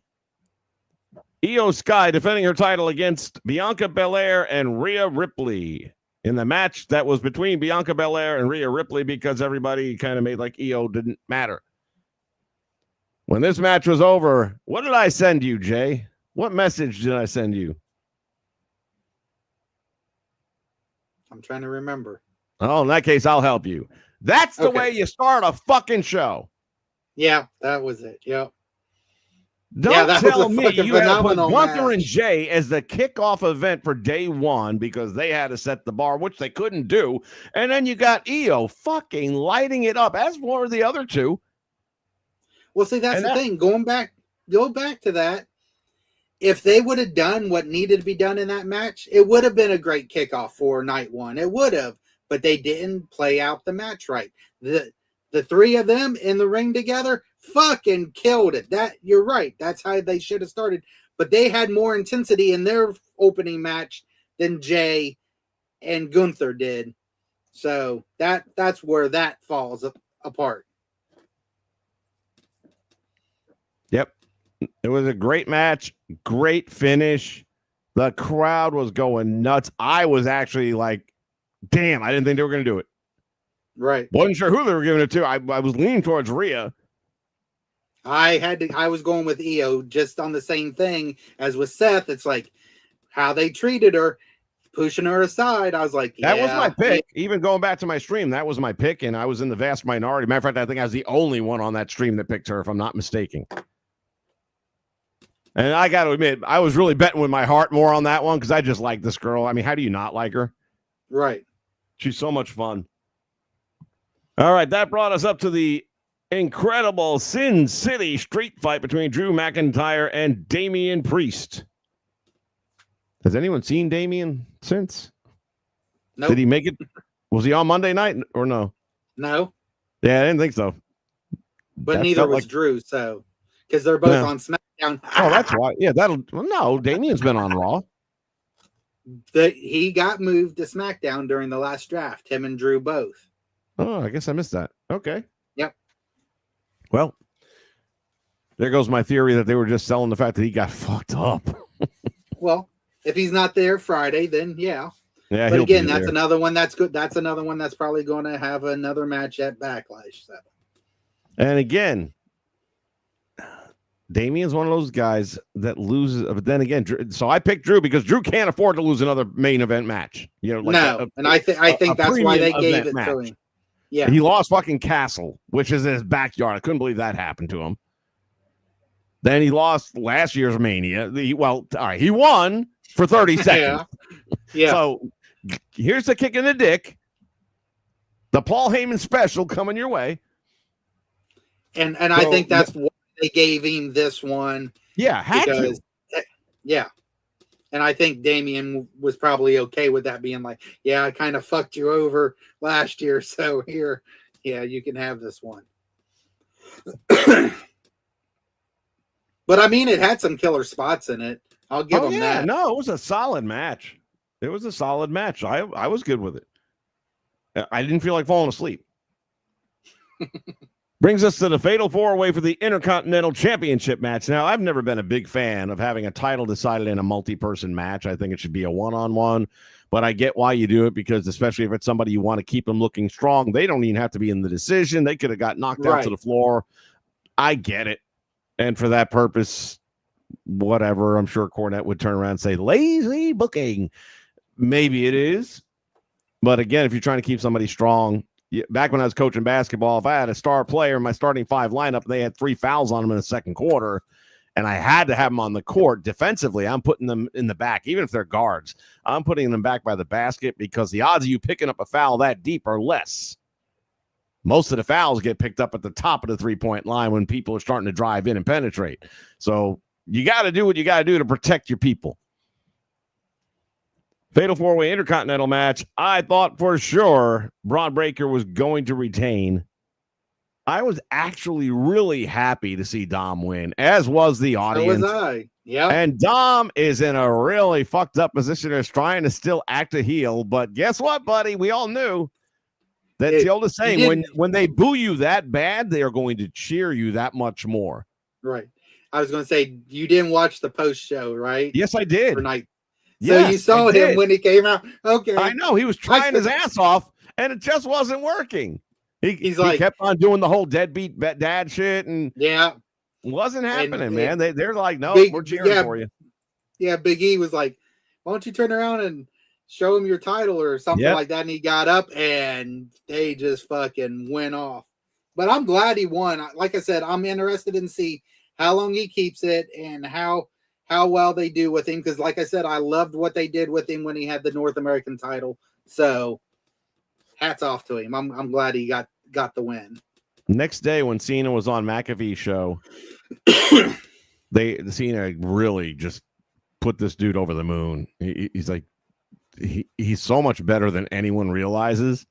Speaker 1: Io Sky defending her title against Bianca Belair and Rhea Ripley. In the match that was between Bianca Belair and Rhea Ripley, because everybody kind of made like Io didn't matter. When this match was over, what did I send you, Jay? What message did I send you?
Speaker 5: I'm trying to remember.
Speaker 1: Oh, in that case, I'll help you. That's the way you start a fucking show.
Speaker 5: Yeah, that was it. Yep.
Speaker 1: Don't tell me you have put Gunther
Speaker 5: match.
Speaker 1: and Jay as the kickoff event for day one because they had to set the bar, which they couldn't do. And then you got Io fucking lighting it up, as were the other two.
Speaker 5: Well, see, that's the thing. Go back to that. If they would have done what needed to be done in that match, it would have been a great kickoff for night one. It would have, but they didn't play out the match right. The three of them in the ring together fucking killed it. That you're right. That's how they should have started. But they had more intensity in their opening match than Jay and Gunther did. So that's where that falls apart.
Speaker 1: Yep. It was a great match, great finish. The crowd was going nuts. I was actually like, damn, I didn't think they were going to do it.
Speaker 5: Right.
Speaker 1: Wasn't sure who they were giving it to. I was leaning towards Rhea.
Speaker 5: I was going with Io just on the same thing as with Seth. It's like how they treated her, pushing her aside. I was like,
Speaker 1: that was my pick. Even going back to my stream, that was my pick, and I was in the vast minority. Matter of fact, I think I was the only one on that stream that picked her, if I'm not mistaken. And I got to admit, I was really betting with my heart more on that one because I just like this girl. I mean, how do you not like her?
Speaker 5: Right.
Speaker 1: She's so much fun. All right, that brought us up to the incredible Sin City street fight between Drew McIntyre and Damian Priest. Has anyone seen Damian since?
Speaker 5: Nope.
Speaker 1: Did he make it? Was he on Monday night or no?
Speaker 5: No.
Speaker 1: Yeah, I didn't think so.
Speaker 5: but
Speaker 1: that
Speaker 5: neither
Speaker 1: felt
Speaker 5: was
Speaker 1: like-
Speaker 5: Drew. So because they're both
Speaker 1: Yeah.
Speaker 5: on SmackDown.
Speaker 1: Oh, that's why. Yeah, no. Damien's been on Raw.
Speaker 5: He got moved to SmackDown during the last draft. Him and Drew both.
Speaker 1: Oh, I guess I missed that. Okay.
Speaker 5: Yep.
Speaker 1: Well, there goes my theory that they were just selling the fact that he got fucked up.
Speaker 5: Well, if he's not there Friday, then yeah.
Speaker 1: Yeah,
Speaker 5: But
Speaker 1: he'll
Speaker 5: again,
Speaker 1: be
Speaker 5: that's
Speaker 1: there.
Speaker 5: another one that's good. That's another one that's probably going to have another match at Backlash. So.
Speaker 1: And again, Damien's one of those guys that loses. But then again, so I picked Drew because Drew can't afford to lose another main event match. You know, like
Speaker 5: No, and I think that's why they
Speaker 1: premium
Speaker 5: gave
Speaker 1: event
Speaker 5: it to
Speaker 1: match.
Speaker 5: him. Yeah,
Speaker 1: He lost fucking Castle, which is in his backyard. I couldn't believe that happened to him. Then he lost last year's Mania. All right, he won for 30 seconds.
Speaker 5: yeah.
Speaker 1: So here's the kick in the dick. The Paul Heyman special coming your way.
Speaker 5: And I think that's why they gave him this one.
Speaker 1: Yeah, had
Speaker 5: because,
Speaker 1: to.
Speaker 5: Yeah. And I think Damien was probably okay with that being like, yeah, I kind of fucked you over last year. So here, yeah, you can have this one. But I mean, it had some killer spots in it. I'll give them that.
Speaker 1: No, it was a solid match. It was a solid match. I was good with it. I didn't feel like falling asleep. Brings us to the Fatal 4-Way for the Intercontinental Championship match. Now, I've never been a big fan of having a title decided in a multi-person match. I think it should be a one-on-one, but I get why you do it because especially if it's somebody you want to keep them looking strong, they don't even have to be in the decision. They could have got knocked out to the floor. I get it. And for that purpose, whatever, I'm sure Cornette would turn around and say, lazy booking. Maybe it is. But again, if you're trying to keep somebody strong, back when I was coaching basketball, if I had a star player in my starting five lineup and they had 3 fouls on them in the second quarter, and I had to have them on the court defensively, I'm putting them in the back, even if they're guards. I'm putting them back by the basket because the odds of you picking up a foul that deep are less. Most of the fouls get picked up at the top of the three-point line when people are starting to drive in and penetrate. So you got to do what you got to do to protect your people. Fatal 4-Way Intercontinental match. I thought for sure Braun Breaker was going to retain. I was actually really happy to see Dom win, as was the audience.
Speaker 5: So was I. Yeah.
Speaker 1: And Dom is in a really fucked up position. Is trying to still act a heel, but guess what, buddy? We all knew. That's the oldest saying. When they boo you that bad, they are going to cheer you that much more.
Speaker 5: Right. I was going to say, you didn't watch the post show, right?
Speaker 1: Yes, I did.
Speaker 5: Night. So
Speaker 1: Yes,
Speaker 5: you saw him when he came out. Okay.
Speaker 1: I know. He was trying his ass off, and it just wasn't working. He
Speaker 5: like,
Speaker 1: kept on doing the whole deadbeat dad shit, and wasn't happening, man. They're like, no, we're cheering for you.
Speaker 5: Yeah, Big E was like, why don't you turn around and show him your title or something like that? And he got up and they just fucking went off. But I'm glad he won. Like I said, I'm interested in see how long he keeps it and how well they do with him. Because like I said, I loved what they did with him when he had the North American title. So hats off to him. I'm glad he got the win.
Speaker 1: Next day when Cena was on McAfee's show, Cena really just put this dude over the moon. He's like, he's so much better than anyone realizes,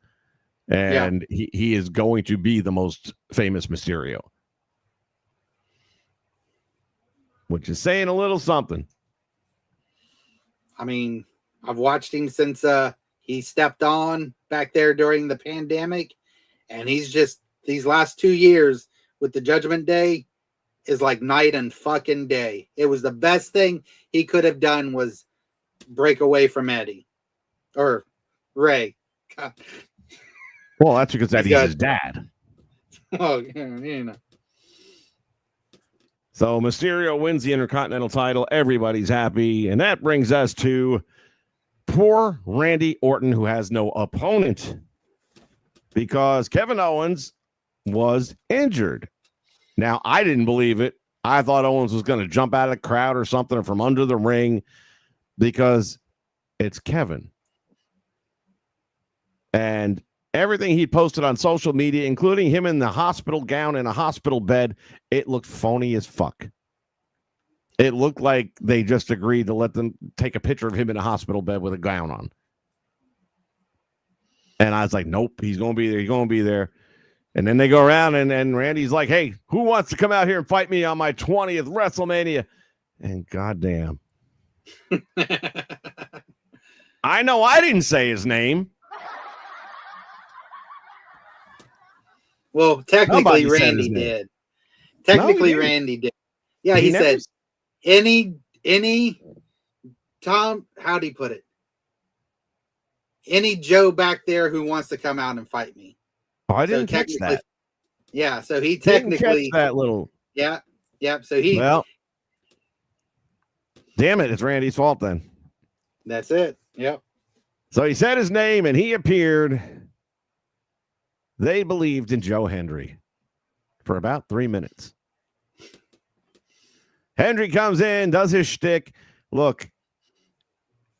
Speaker 1: and he is going to be the most famous Mysterio, which is saying a little something.
Speaker 5: I mean, I've watched him since he stepped on back there during the pandemic, and he's just these last 2 years with the Judgment Day is like night and fucking day. It was the best thing he could have done was break away from Eddie or Ray. God.
Speaker 1: Well, that's because Eddie's his dad.
Speaker 5: Oh, you know.
Speaker 1: So Mysterio wins the Intercontinental title. Everybody's happy. And that brings us to poor Randy Orton, who has no opponent because Kevin Owens was injured. Now, I didn't believe it. I thought Owens was going to jump out of the crowd or something from under the ring because it's Kevin. And everything he posted on social media, including him in the hospital gown in a hospital bed, it looked phony as fuck. It looked like they just agreed to let them take a picture of him in a hospital bed with a gown on. And I was like, nope, he's going to be there. He's going to be there. And then they go around and Randy's like, hey, who wants to come out here and fight me on my 20th WrestleMania? And goddamn. I know I didn't say his name.
Speaker 5: Well, technically Randy did. Technically Randy did. Yeah, he said any Tom, how'd he put it? Any Joe back there who wants to come out and fight me.
Speaker 1: Oh, I didn't catch that.
Speaker 5: Yeah, so he technically
Speaker 1: that little.
Speaker 5: Yeah. So he.
Speaker 1: Well, damn it, it's Randy's fault then.
Speaker 5: That's it. Yep.
Speaker 1: So he said his name and he appeared. They believed in Joe Hendry for about 3 minutes. Hendry comes in, does his shtick. Look,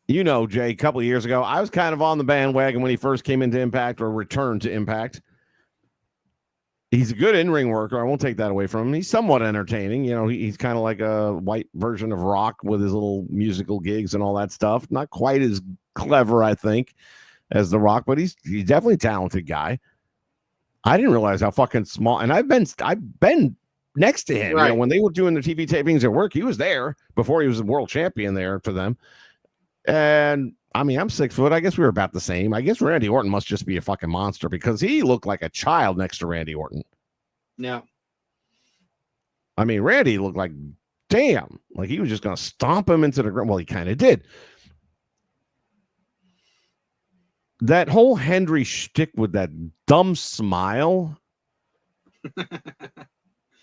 Speaker 1: you know, Jay, a couple of years ago, I was kind of on the bandwagon when he first came into Impact or returned to Impact. He's a good in-ring worker. I won't take that away from him. He's somewhat entertaining. You know, he's kind of like a white version of Rock with his little musical gigs and all that stuff. Not quite as clever, I think, as The Rock, but he's definitely a talented guy. I didn't realize how fucking small. And I've been next to him. Right. You know, when they were doing the TV tapings at work, he was there before he was a world champion there for them. And I mean, I'm 6 foot. I guess we were about the same. I guess Randy Orton must just be a fucking monster because he looked like a child next to Randy Orton.
Speaker 5: Yeah.
Speaker 1: I mean, Randy looked like, damn, like he was just going to stomp him into the ground. Well, he kind of did. That whole Hendry shtick with that dumb smile.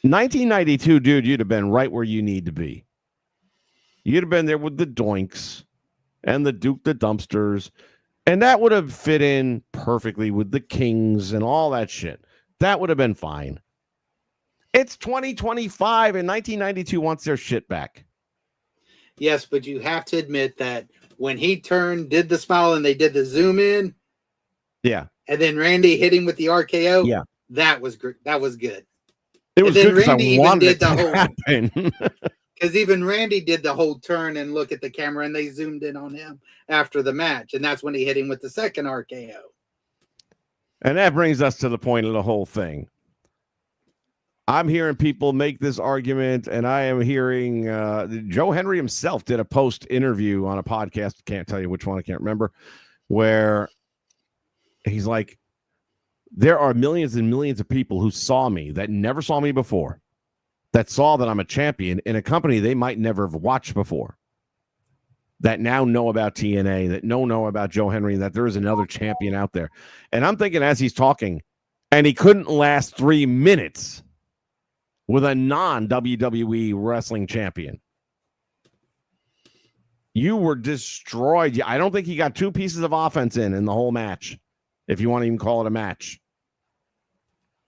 Speaker 1: 1992, dude, you'd have been right where you need to be. You'd have been there with the Doinks and the Duke the Dumpsters, and that would have fit in perfectly with the Kings and all that shit. That would have been fine. It's 2025 and 1992 wants their shit back.
Speaker 5: Yes, but you have to admit that when he did the smile and they did the zoom in.
Speaker 1: Yeah.
Speaker 5: And then Randy hit him with the RKO.
Speaker 1: Yeah.
Speaker 5: That was good. That was good.
Speaker 1: It was good.
Speaker 5: Randy even did the whole
Speaker 1: happen.
Speaker 5: Because even Randy did the whole turn and look at the camera and they zoomed in on him after the match. And that's when he hit him with the second RKO.
Speaker 1: And that brings us to the point of the whole thing. I'm hearing people make this argument, and I am hearing Joe Hendry himself did a post interview on a podcast. Can't tell you which one. I can't remember. Where he's like, there are millions and millions of people who saw me that never saw me before, that saw that I'm a champion in a company they might never have watched before, that now know about TNA, that know about Joe Hendry, that there is another champion out there. And I'm thinking as he's talking, and he couldn't last 3 minutes with a non-WWE wrestling champion. You were destroyed. I don't think he got 2 pieces of offense in the whole match, if you want to even call it a match.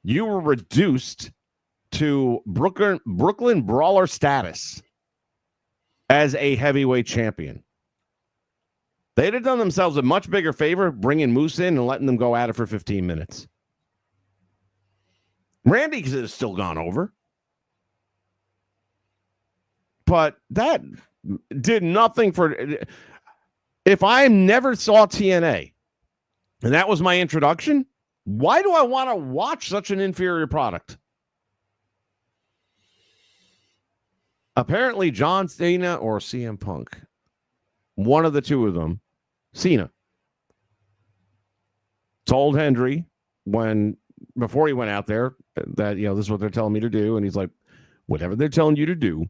Speaker 1: You were reduced to Brooklyn Brawler status as a heavyweight champion. They'd have done themselves a much bigger favor bringing Moose in and letting them go at it for 15 minutes. Randy could have still gone over. But that did nothing for... If I never saw TNA, and that was my introduction, why do I want to watch such an inferior product? Apparently, John Cena or CM Punk, one of the two of them, Cena, told Hendry before he went out there that, this is what they're telling me to do. And he's like, whatever they're telling you to do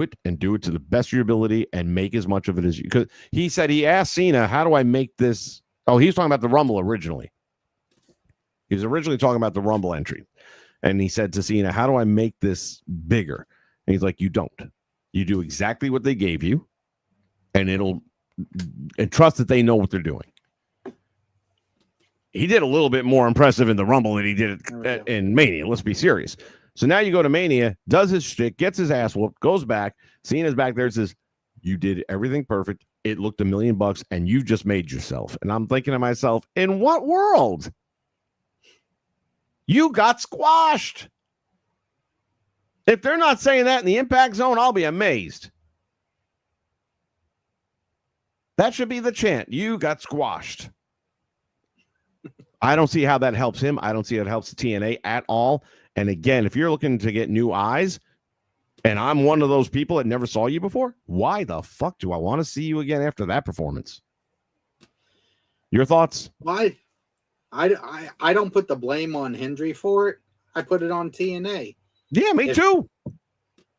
Speaker 1: it and do it to the best of your ability and make as much of it as you. Because he said he asked Cena, how do I make this? Oh, he was talking about the Rumble originally. He was originally talking about the Rumble entry. And he said to Cena, how do I make this bigger? And he's like, you don't. You do exactly what they gave you, and trust that they know what they're doing. He did a little bit more impressive in the Rumble than he did in Mania. Let's be serious. So now you go to Mania, does his shit, gets his ass whooped, goes back. Cena's back there and says, you did everything perfect. It looked $1 million, and you just made yourself. And I'm thinking to myself, in what world? You got squashed. If they're not saying that in the Impact Zone, I'll be amazed. That should be the chant. You got squashed. I don't see how that helps him. I don't see how it helps the TNA at all. And again, if you're looking to get new eyes, and I'm one of those people that never saw you before, why the fuck do I want to see you again after that performance? Your thoughts?
Speaker 5: Why? I don't put the blame on Hendry for it. I put it on TNA.
Speaker 1: Yeah, me too.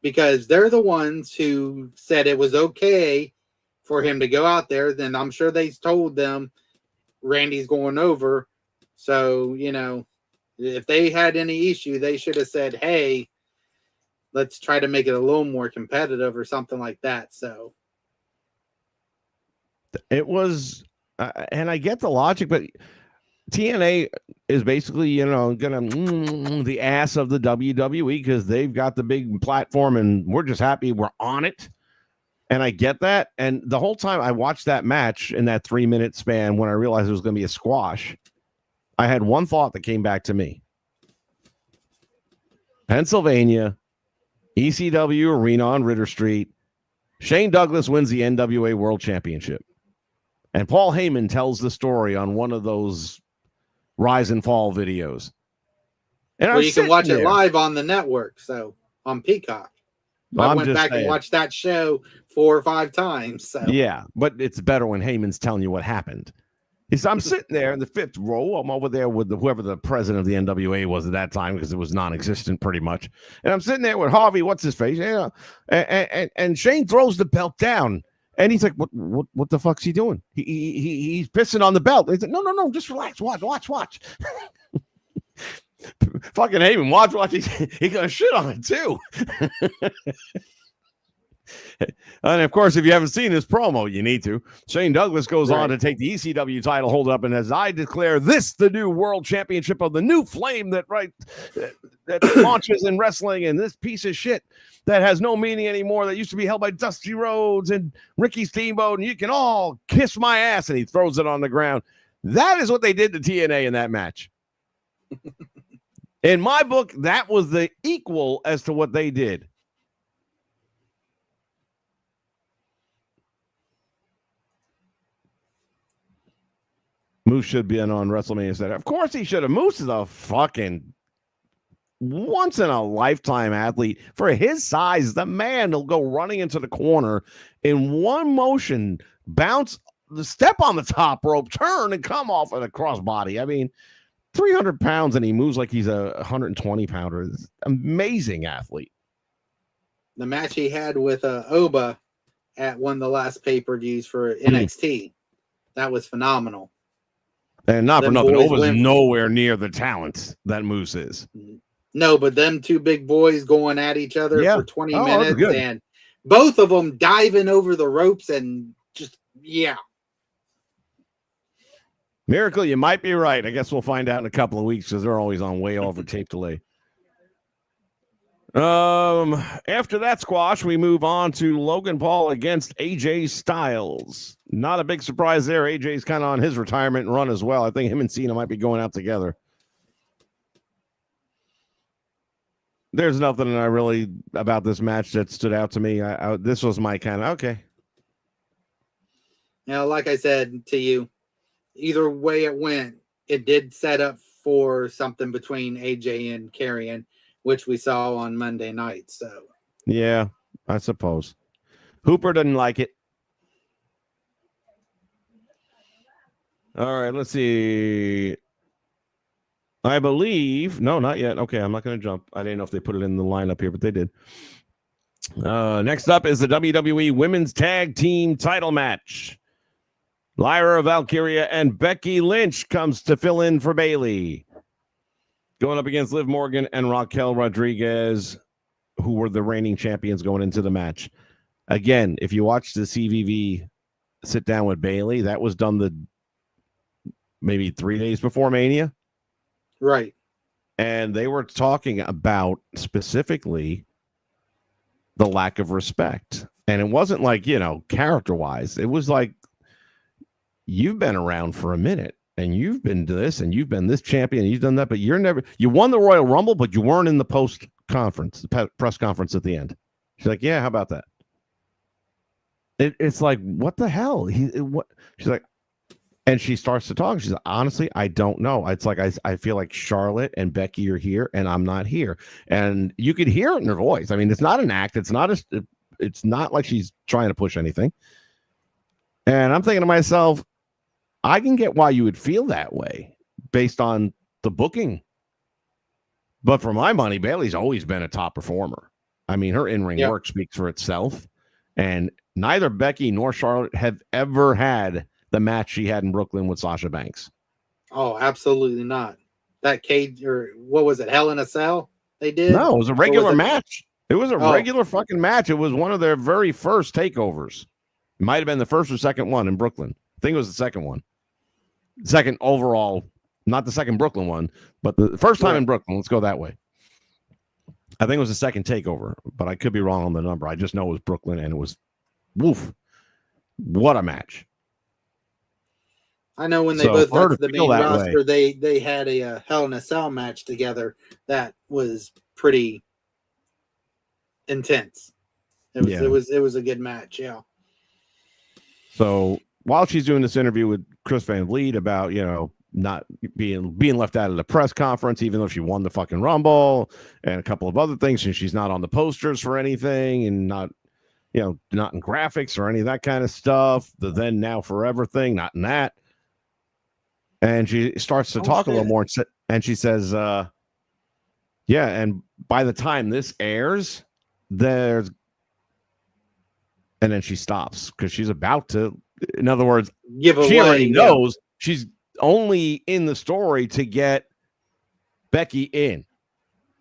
Speaker 5: Because they're the ones who said it was okay for him to go out there. Then I'm sure they told them Randy's going over. So, if they had any issue, they should have said, hey, let's try to make it a little more competitive or something like that. So
Speaker 1: it was, and I get the logic, but TNA is basically, gonna the ass of the WWE because they've got the big platform and we're just happy we're on it. And I get that. And the whole time I watched that match in that 3-minute span, when I realized it was going to be a squash, I had one thought that came back to me. Pennsylvania, ECW Arena on Ritter Street. Shane Douglas wins the NWA World Championship. And Paul Heyman tells the story on one of those rise and fall videos. And
Speaker 5: you can watch it live on the network, so on Peacock. I went back and watched that show 4 or 5 times. So.
Speaker 1: Yeah, but it's better when Heyman's telling you what happened. I'm sitting there in the 5th row. I'm over there with whoever the president of the NWA was at that time because it was non-existent pretty much. And I'm sitting there with Harvey, what's his face? And Shane throws the belt down. And he's like, what the fuck's he doing? He's pissing on the belt. He's like, no, just relax. Watch. Fucking Heyman, watch. He's gonna shit on it too. And of course, if you haven't seen this promo, you need to. Shane Douglas goes on to take the ECW title, hold up, and as I declare this the new world championship of the new flame that launches in wrestling, and this piece of shit that has no meaning anymore that used to be held by Dusty Rhodes and Ricky Steamboat, and you can all kiss my ass, and he throws it on the ground. That is what they did to TNA in that match. In my book, that was the equal as to what they did. Moose should be on WrestleMania Saturday. Of course he should have. Moose is a fucking once-in-a-lifetime athlete. For his size, the man will go running into the corner in one motion, bounce, step on the top rope, turn, and come off of a crossbody. I mean, 300 pounds, and he moves like he's a 120-pounder. Amazing athlete.
Speaker 5: The match he had with Oba at one of the last pay-per-views for NXT, that was phenomenal.
Speaker 1: And not for nothing, Oba's nowhere near the talent that Moose is.
Speaker 5: No, but them two big boys going at each other for 20 minutes, and both of them diving over the ropes and just,
Speaker 1: Miracle, you might be right. I guess we'll find out in a couple of weeks because they're always on way over tape delay. After that squash, we move on to Logan Paul against AJ Styles. Not a big surprise there. AJ's kind of on his retirement run as well. I think him and Cena might be going out together. There's nothing I really about this match that stood out to me. This was my kind of okay.
Speaker 5: Like I said to you, either way it went, it did set up for something between AJ and Karrion, which we saw on Monday night. So
Speaker 1: yeah, I suppose Hooper didn't like it. All right, let's see. I believe no, not yet. Okay, I'm not going to jump. I didn't know if they put it in the lineup here, but they did. Next up is the WWE Women's Tag Team Title match. Lyra Valkyria and Becky Lynch comes to fill in for Bayley, going up against Liv Morgan and Raquel Rodriguez, who were the reigning champions going into the match. Again, if you watch the CVV sit down with Bayley, that was done maybe 3 days before Mania.
Speaker 5: Right.
Speaker 1: And they were talking about specifically the lack of respect. And it wasn't like, character-wise. It was like, you've been around for a minute. And you've been to this, and you've been this champion, and you've done that, but you won the Royal Rumble, but you weren't in the post-conference, the press conference at the end. She's like, yeah, how about that? It's like, what the hell? She's like, And she starts to talk. She's like, honestly, I don't know. It's like I feel like Charlotte and Becky are here, and I'm not here. And you could hear it in her voice. I mean, it's not an act. It's not like she's trying to push anything. And I'm thinking to myself, I can get why you would feel that way based on the booking. But for my money, Bayley's always been a top performer. I mean, her in-ring work speaks for itself. And neither Becky nor Charlotte have ever had the match she had in Brooklyn with Sasha Banks.
Speaker 5: Oh, absolutely not. That cage, or what was it, Hell in a Cell they did?
Speaker 1: No, it was a regular match. It was a regular fucking match. It was one of their very first takeovers. It might have been the first or second one in Brooklyn. I think it was the second one. Second overall, not the second Brooklyn one, but the first time in Brooklyn. Let's go that way. I think it was the second takeover, but I could be wrong on the number. I just know it was Brooklyn, and it was, woof, what a match.
Speaker 5: I know when they both got to the main roster, they had a Hell in a Cell match together that was pretty intense. It was a good match, yeah.
Speaker 1: So while she's doing this interview with Chris Van Vliet about, not being left out of the press conference, even though she won the fucking Rumble and a couple of other things, and she's not on the posters for anything and not in graphics or any of that kind of stuff. The then, now, forever thing, not in that. And she starts to talk a little more, and she says, and by the time this airs, and then she stops because she's about to, in other words, she already knows she's only in the story to get Becky in.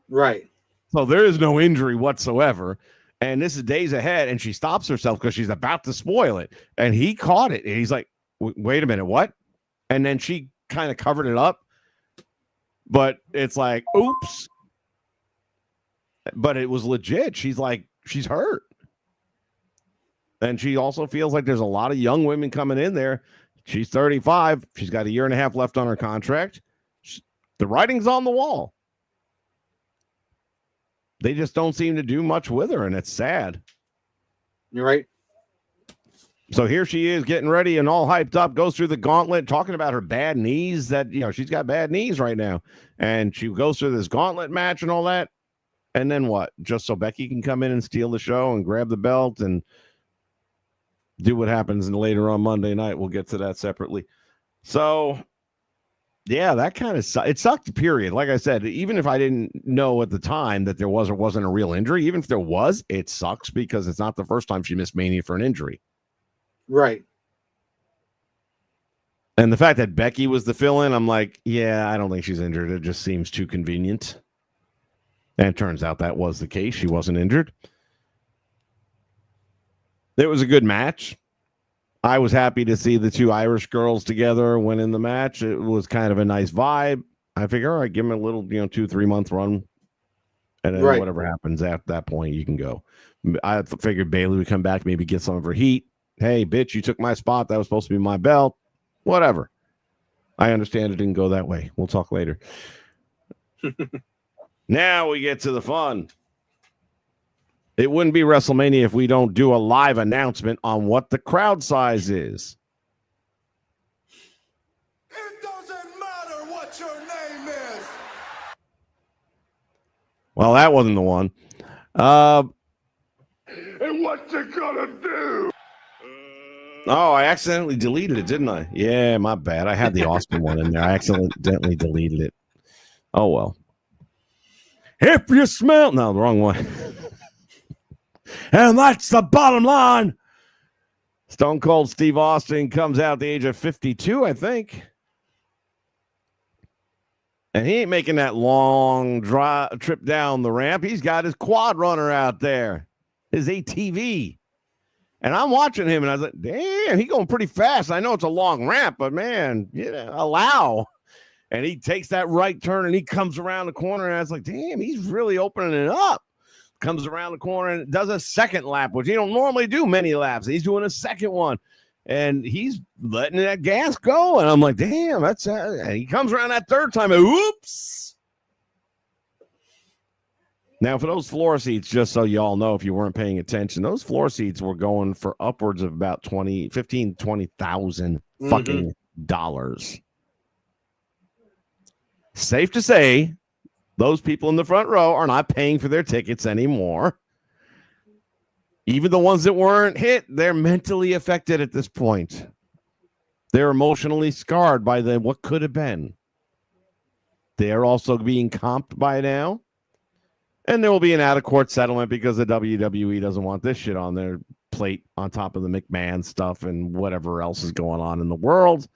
Speaker 1: Right. So there is no injury whatsoever. And this is days ahead, and she stops herself because she's about to spoil it. And he caught it. And he's like, wait a minute, what? And then she kind of covered it up. But it's like, oops. But it was legit. She's like, she's hurt. And she also feels like there's a lot of young women coming in there. She's 35. She's got 1.5 years left on her contract. The writing's on the wall. They just don't seem to do much with her, and it's sad.
Speaker 5: You're right.
Speaker 1: So here she is getting ready and all hyped up, goes through the gauntlet, talking about her bad knees, that, she's got bad knees right now. And she goes through this gauntlet match and all that. And then what? Just so Becky can come in and steal the show and grab the belt and do what happens later on Monday night. We'll get to that separately. So, yeah, that kind of it sucked, period. Like I said, even if I didn't know at the time that there was or wasn't a real injury, even if there was, it sucks because it's not the first time she missed Mania for an injury.
Speaker 5: Right.
Speaker 1: And the fact that Becky was the fill-in, I'm like, yeah, I don't think she's injured. It just seems too convenient. And it turns out that was the case. She wasn't injured. It was a good match. I was happy to see the two Irish girls together winning the match. It was kind of a nice vibe. I figure, all right, give them a little, 2-3 month run. And then whatever happens at that point, you can go. I figured Bayley would come back, maybe get some of her heat. Hey, bitch, you took my spot. That was supposed to be my belt. Whatever. I understand it didn't go that way. We'll talk later. Now we get to the fun. It wouldn't be WrestleMania if we don't do a live announcement on what the crowd size is.
Speaker 6: It doesn't matter what your name is.
Speaker 1: Well, that wasn't the one.
Speaker 6: And what you gonna do?
Speaker 1: Oh, I accidentally deleted it, didn't I? Yeah, my bad. I had the Austin one in there. I accidentally deleted it. Oh, well. If you smell... No, the wrong one. And that's the bottom line. Stone Cold Steve Austin comes out at the age of 52, I think. And he ain't making that long trip down the ramp. He's got his quad runner out there, his ATV. And I'm watching him, and I was like, damn, he's going pretty fast. I know it's a long ramp, but, man, allow. And he takes that right turn, and he comes around the corner, and I was like, damn, he's really opening it up. Comes around the corner and does a second lap, which he don't normally do many laps. He's doing a second one, and he's letting that gas go. And I'm like, damn, that's and he comes around that third time, and whoops. Now, for those floor seats, just so y'all know, if you weren't paying attention, those floor seats were going for upwards of about 15,000, 20,000 fucking Safe to say, those people in the front row are not paying for their tickets anymore. Even the ones that weren't hit, they're mentally affected at this point. They're emotionally scarred by what could have been. They are also being comped by now. And there will be an out-of-court settlement because the WWE doesn't want this shit on their plate on top of the McMahon stuff and whatever else is going on in the world.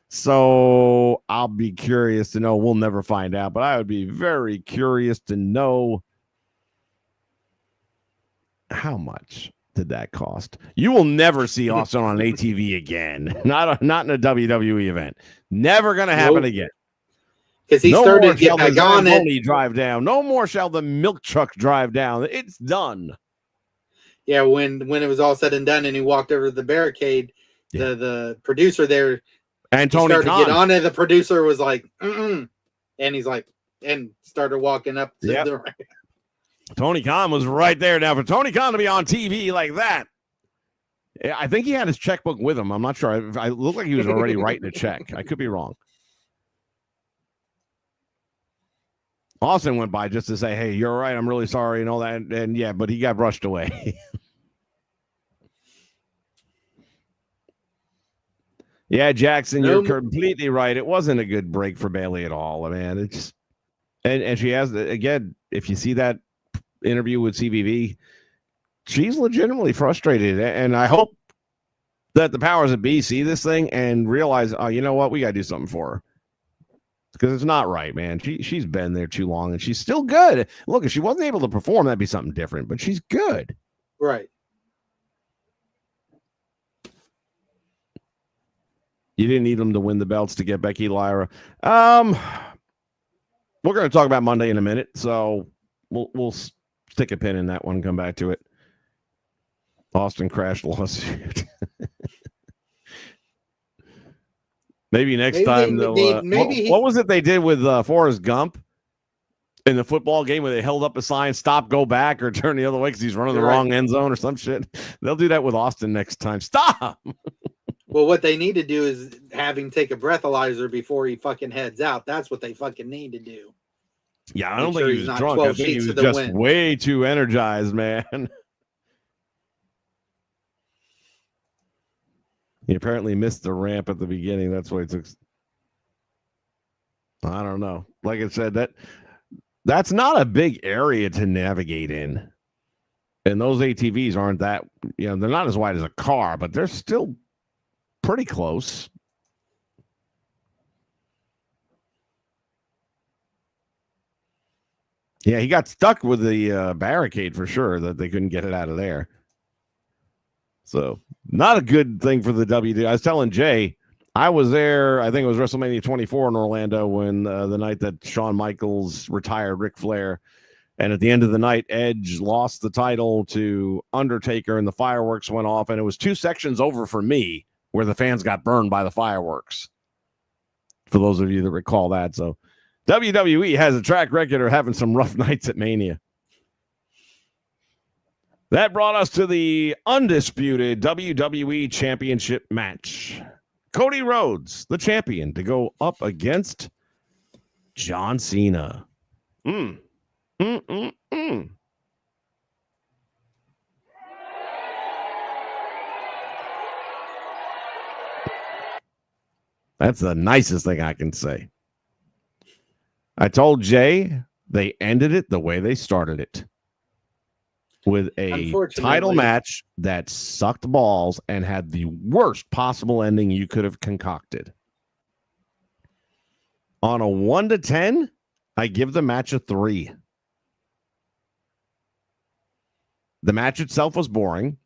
Speaker 1: So I'll be curious to know. We'll never find out, but I would be very curious to know how much did that cost. You will never see Austin on ATV again. Not in a WWE event. Never going to happen again.
Speaker 5: Because he started getting
Speaker 1: back on
Speaker 5: it.
Speaker 1: Drive down. No more shall the milk truck drive down. It's done.
Speaker 5: Yeah, when it was all said and done, and he walked over to the barricade, the producer there,
Speaker 1: and Tony
Speaker 5: started
Speaker 1: Khan.
Speaker 5: to get on it. The producer was like, and he's like, and started walking up to the right.
Speaker 1: Tony Khan was right there. Now, for Tony Khan to be on TV like that, I think he had his checkbook with him. I'm not sure. I looked like he was already writing a check. I could be wrong. Austin went by just to say, hey, you're right. I'm really sorry and all that. And yeah, but he got brushed away. Yeah, Jackson, you're completely right. It wasn't a good break for Bayley at all. Man, it's and she has, again, if you see that interview with CBV, she's legitimately frustrated. And I hope that the powers that be see this thing and realize, oh, you know what? We got to do something for her. Because it's not right, man. She's been there too long, and she's still good. Look, if she wasn't able to perform, that'd be something different. But she's good,
Speaker 5: right?
Speaker 1: You didn't need them to win the belts to get Becky Lyra. We're going to talk about Monday in a minute, so we'll stick a pin in that one. And come back to it. Austin crash lawsuit. Maybe next time they'll. What was it they did with Forrest Gump in the football game where they held up a sign, stop, go back, or turn the other way because he's running the wrong end zone or some shit? They'll do that with Austin next time. Stop!
Speaker 5: Well, what they need to do is have him take a breathalyzer before he fucking heads out. That's what they fucking need to do.
Speaker 1: Yeah, I don't think he was drunk. I think he was just way too energized, man. He apparently missed the ramp at the beginning. That's why it took. I don't know. Like I said, that's not a big area to navigate in. And those ATVs aren't that, they're not as wide as a car, but they're still pretty close. Yeah, he got stuck with the barricade for sure, that they couldn't get it out of there. So not a good thing for the WWE. I was telling Jay, I was there, I think it was WrestleMania 24 in Orlando when the night that Shawn Michaels retired Ric Flair. And at the end of the night, Edge lost the title to Undertaker and the fireworks went off. And it was 2 sections over for me where the fans got burned by the fireworks. For those of you that recall that. So WWE has a track record of having some rough nights at Mania. That brought us to the undisputed WWE Championship match. Cody Rhodes, the champion, to go up against John Cena. That's the nicest thing I can say. I told Jay they ended it the way they started it. With a title match that sucked balls and had the worst possible ending you could have concocted. On a 1 to 10, I give the match a 3. The match itself was boring.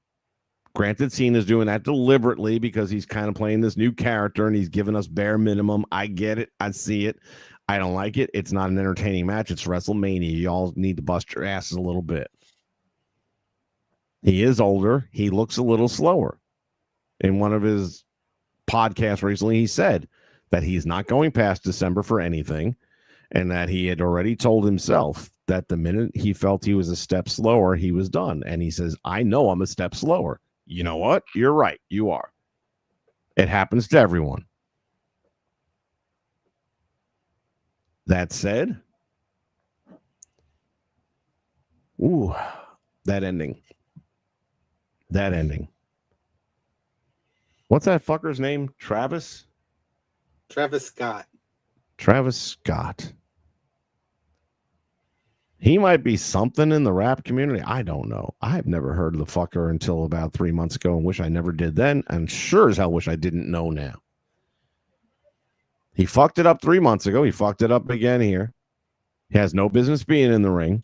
Speaker 1: Granted, Cena's doing that deliberately because he's kind of playing this new character and he's giving us bare minimum. I get it. I see it. I don't like it. It's not an entertaining match. It's WrestleMania. Y'all need to bust your asses a little bit. He is older. He looks a little slower. In one of his podcasts recently, he said that he's not going past December for anything and that he had already told himself that the minute he felt he was a step slower, he was done. And he says, I know I'm a step slower. You know what? You're right. You are. It happens to everyone. That said, ooh, that ending. That ending. What's that fucker's name? Travis?
Speaker 5: Travis Scott.
Speaker 1: Travis Scott. He might be something in the rap community. I don't know. I've never heard of the fucker until about 3 months ago and wish I never did then. And sure as hell wish I didn't know now. He fucked it up 3 months ago. He fucked it up again here. He has no business being in the ring.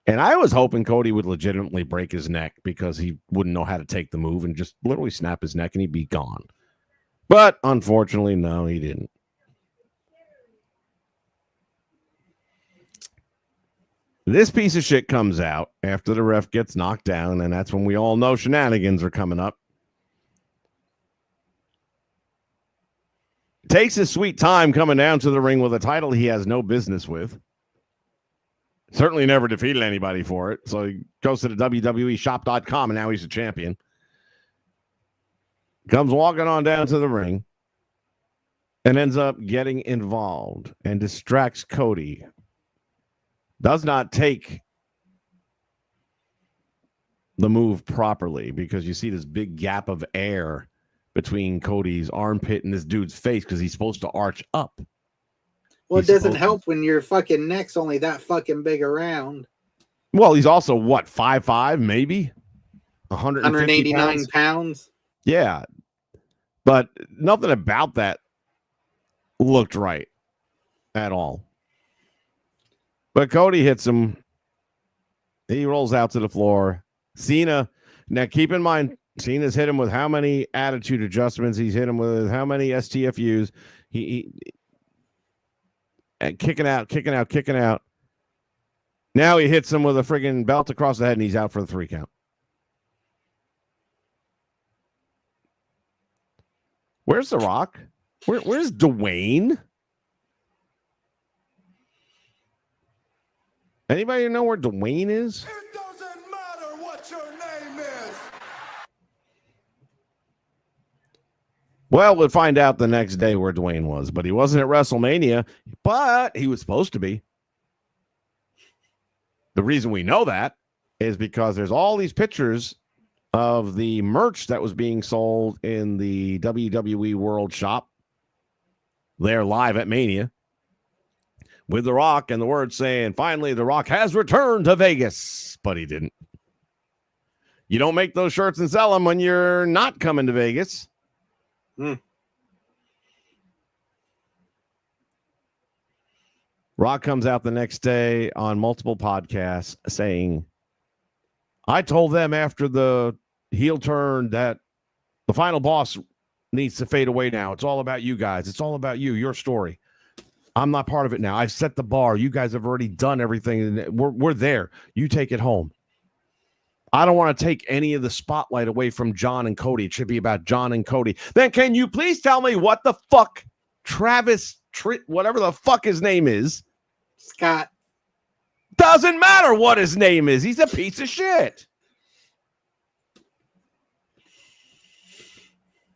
Speaker 1: And I was hoping Cody would legitimately break his neck because he wouldn't know how to take the move and just literally snap his neck and he'd be gone. But unfortunately, no, he didn't. This piece of shit comes out after the ref gets knocked down, and that's when we all know shenanigans are coming up. Takes his sweet time coming down to the ring with a title he has no business with. Certainly never defeated anybody for it. So he goes to the WWE shop.com, and now he's a champion. Comes walking on down to the ring and ends up getting involved and distracts Cody. Does not take the move properly because you see this big gap of air between Cody's armpit and this dude's face because he's supposed to arch up.
Speaker 5: Well, it doesn't help when your fucking neck's only that fucking big around.
Speaker 1: Well, he's also, what, 5'5", maybe?
Speaker 5: 189 pounds?
Speaker 1: Yeah. But nothing about that looked right at all. But Cody hits him. He rolls out to the floor. Cena, now keep in mind, Cena's hit him with how many attitude adjustments? He's hit him with how many STFUs? He kicking out. Now he hits him with a friggin' belt across the head, and he's out for the 3 count. Where's The Rock? Where's Dwayne? Anybody know where Dwayne is?
Speaker 6: It doesn't matter what your name is.
Speaker 1: Well, we'll find out the next day where Dwayne was, but he wasn't at WrestleMania, but he was supposed to be. The reason we know that is because there's all these pictures of the merch that was being sold in the WWE World Shop. They're live at Mania with The Rock and the word saying, finally, The Rock has returned to Vegas, but he didn't. You don't make those shirts and sell them when you're not coming to Vegas. Rock comes out the next day on multiple podcasts saying, I told them after the heel turn that the final boss needs to fade away now. It's all about you guys. It's all about you, your story. I'm not part of it now. I've set the bar. You guys have already done everything. We're there. You take it home. I don't want to take any of the spotlight away from John and Cody. It should be about John and Cody. Then can you please tell me what the fuck whatever the fuck his name is?
Speaker 5: Scott.
Speaker 1: Doesn't matter what his name is. He's a piece of shit.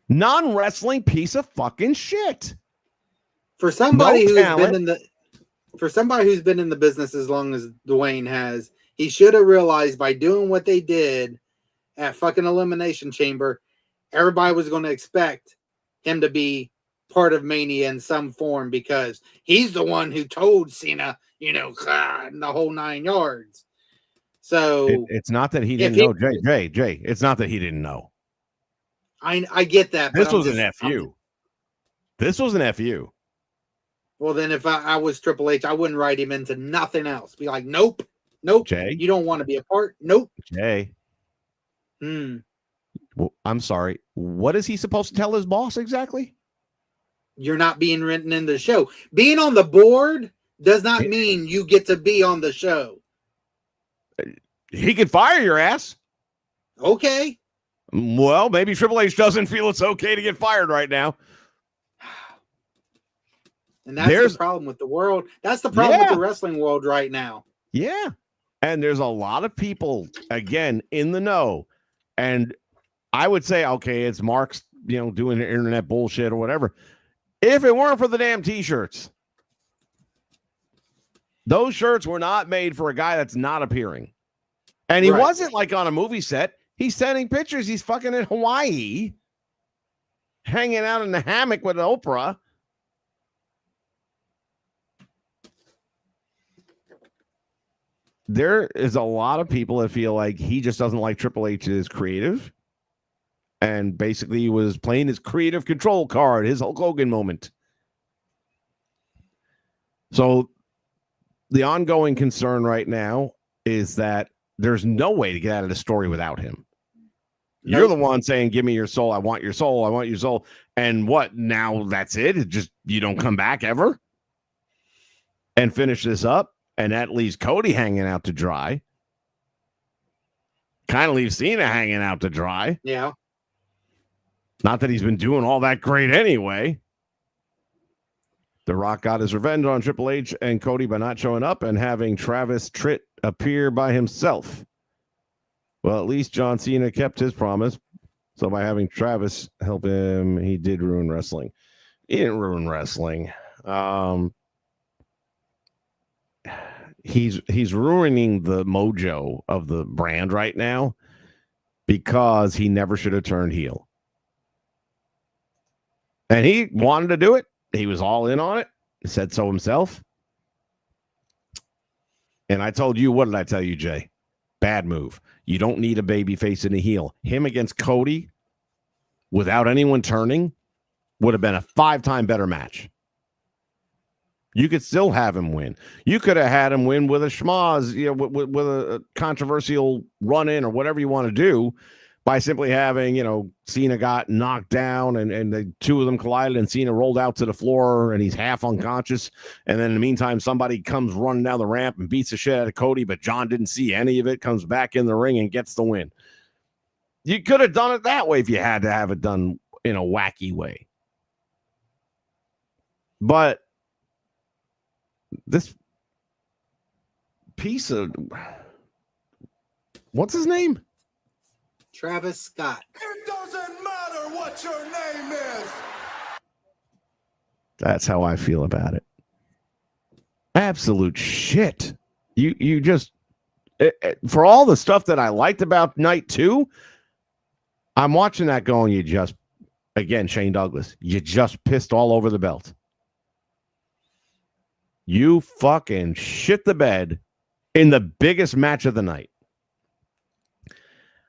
Speaker 1: Non-wrestling piece of fucking shit.
Speaker 5: For somebody
Speaker 1: No
Speaker 5: who's
Speaker 1: talent.
Speaker 5: been in the business as long as Dwayne has, he should have realized by doing what they did at fucking Elimination Chamber, everybody was going to expect him to be part of Mania in some form because he's the one who told Cena, in the whole 9 yards. So
Speaker 1: It's not that he didn't know, Jay. It's not that he didn't know.
Speaker 5: I get that.
Speaker 1: This was an FU. This was an FU.
Speaker 5: Well, then if I was Triple H, I wouldn't write him into nothing else. Be like, nope.
Speaker 1: Jay,
Speaker 5: you don't want to be a part. Nope.
Speaker 1: Jay. Well, I'm sorry. What is he supposed to tell his boss exactly?
Speaker 5: You're not being written in the show. Being on the board does not mean you get to be on the show.
Speaker 1: He could fire your ass.
Speaker 5: Okay.
Speaker 1: Well, maybe Triple H doesn't feel it's okay to get fired right now.
Speaker 5: And that's the problem with the world. That's the problem with the wrestling world right now.
Speaker 1: Yeah. And there's a lot of people, again, in the know. And I would say, okay, it's Mark's, doing the internet bullshit or whatever. If it weren't for the damn T-shirts, Those shirts were not made for a guy that's not appearing. And he
Speaker 5: Right.
Speaker 1: wasn't like on a movie set. He's sending pictures. He's fucking in Hawaii, hanging out in the hammock with Oprah. There is a lot of people that feel like he just doesn't like Triple H's creative. And basically he was playing his creative control card, his Hulk Hogan moment. So the ongoing concern right now is that there's no way to get out of the story without him.
Speaker 5: No.
Speaker 1: You're the one saying, give me your soul. I want your soul. I want your soul. And what? Now that's it? It just, you don't come back ever and finish this up. And that leaves Cody hanging out to dry. Kind of leaves Cena hanging out to dry.
Speaker 5: Yeah.
Speaker 1: Not that he's been doing all that great anyway. The Rock got his revenge on Triple H and Cody by not showing up and having Travis Tritt appear by himself. Well, at least John Cena kept his promise. So by having Travis help him, he did ruin wrestling. He didn't ruin wrestling. He's ruining the mojo of the brand right now because he never should have turned heel. And he wanted to do it. He was all in on it. He said so himself. And I told you, what did I tell you, Jay? Bad move. You don't need a baby face and a heel. Him against Cody without anyone turning would have been a 5-time better match. You could still have him win. You could have had him win with a schmoz, with a controversial run-in or whatever you want to do by simply having, Cena got knocked down and the two of them collided and Cena rolled out to the floor and he's half unconscious. And then in the meantime, somebody comes running down the ramp and beats the shit out of Cody, but John didn't see any of it, comes back in the ring and gets the win. You could have done it that way if you had to have it done in a wacky way. But this piece of, what's his name?
Speaker 5: Travis Scott.
Speaker 6: It doesn't matter what your name is.
Speaker 1: That's how I feel about it. Absolute shit. You just, for all the stuff that I liked about night 2, I'm watching that going, again, Shane Douglas, you just pissed all over the belt. You fucking shit the bed in the biggest match of the night.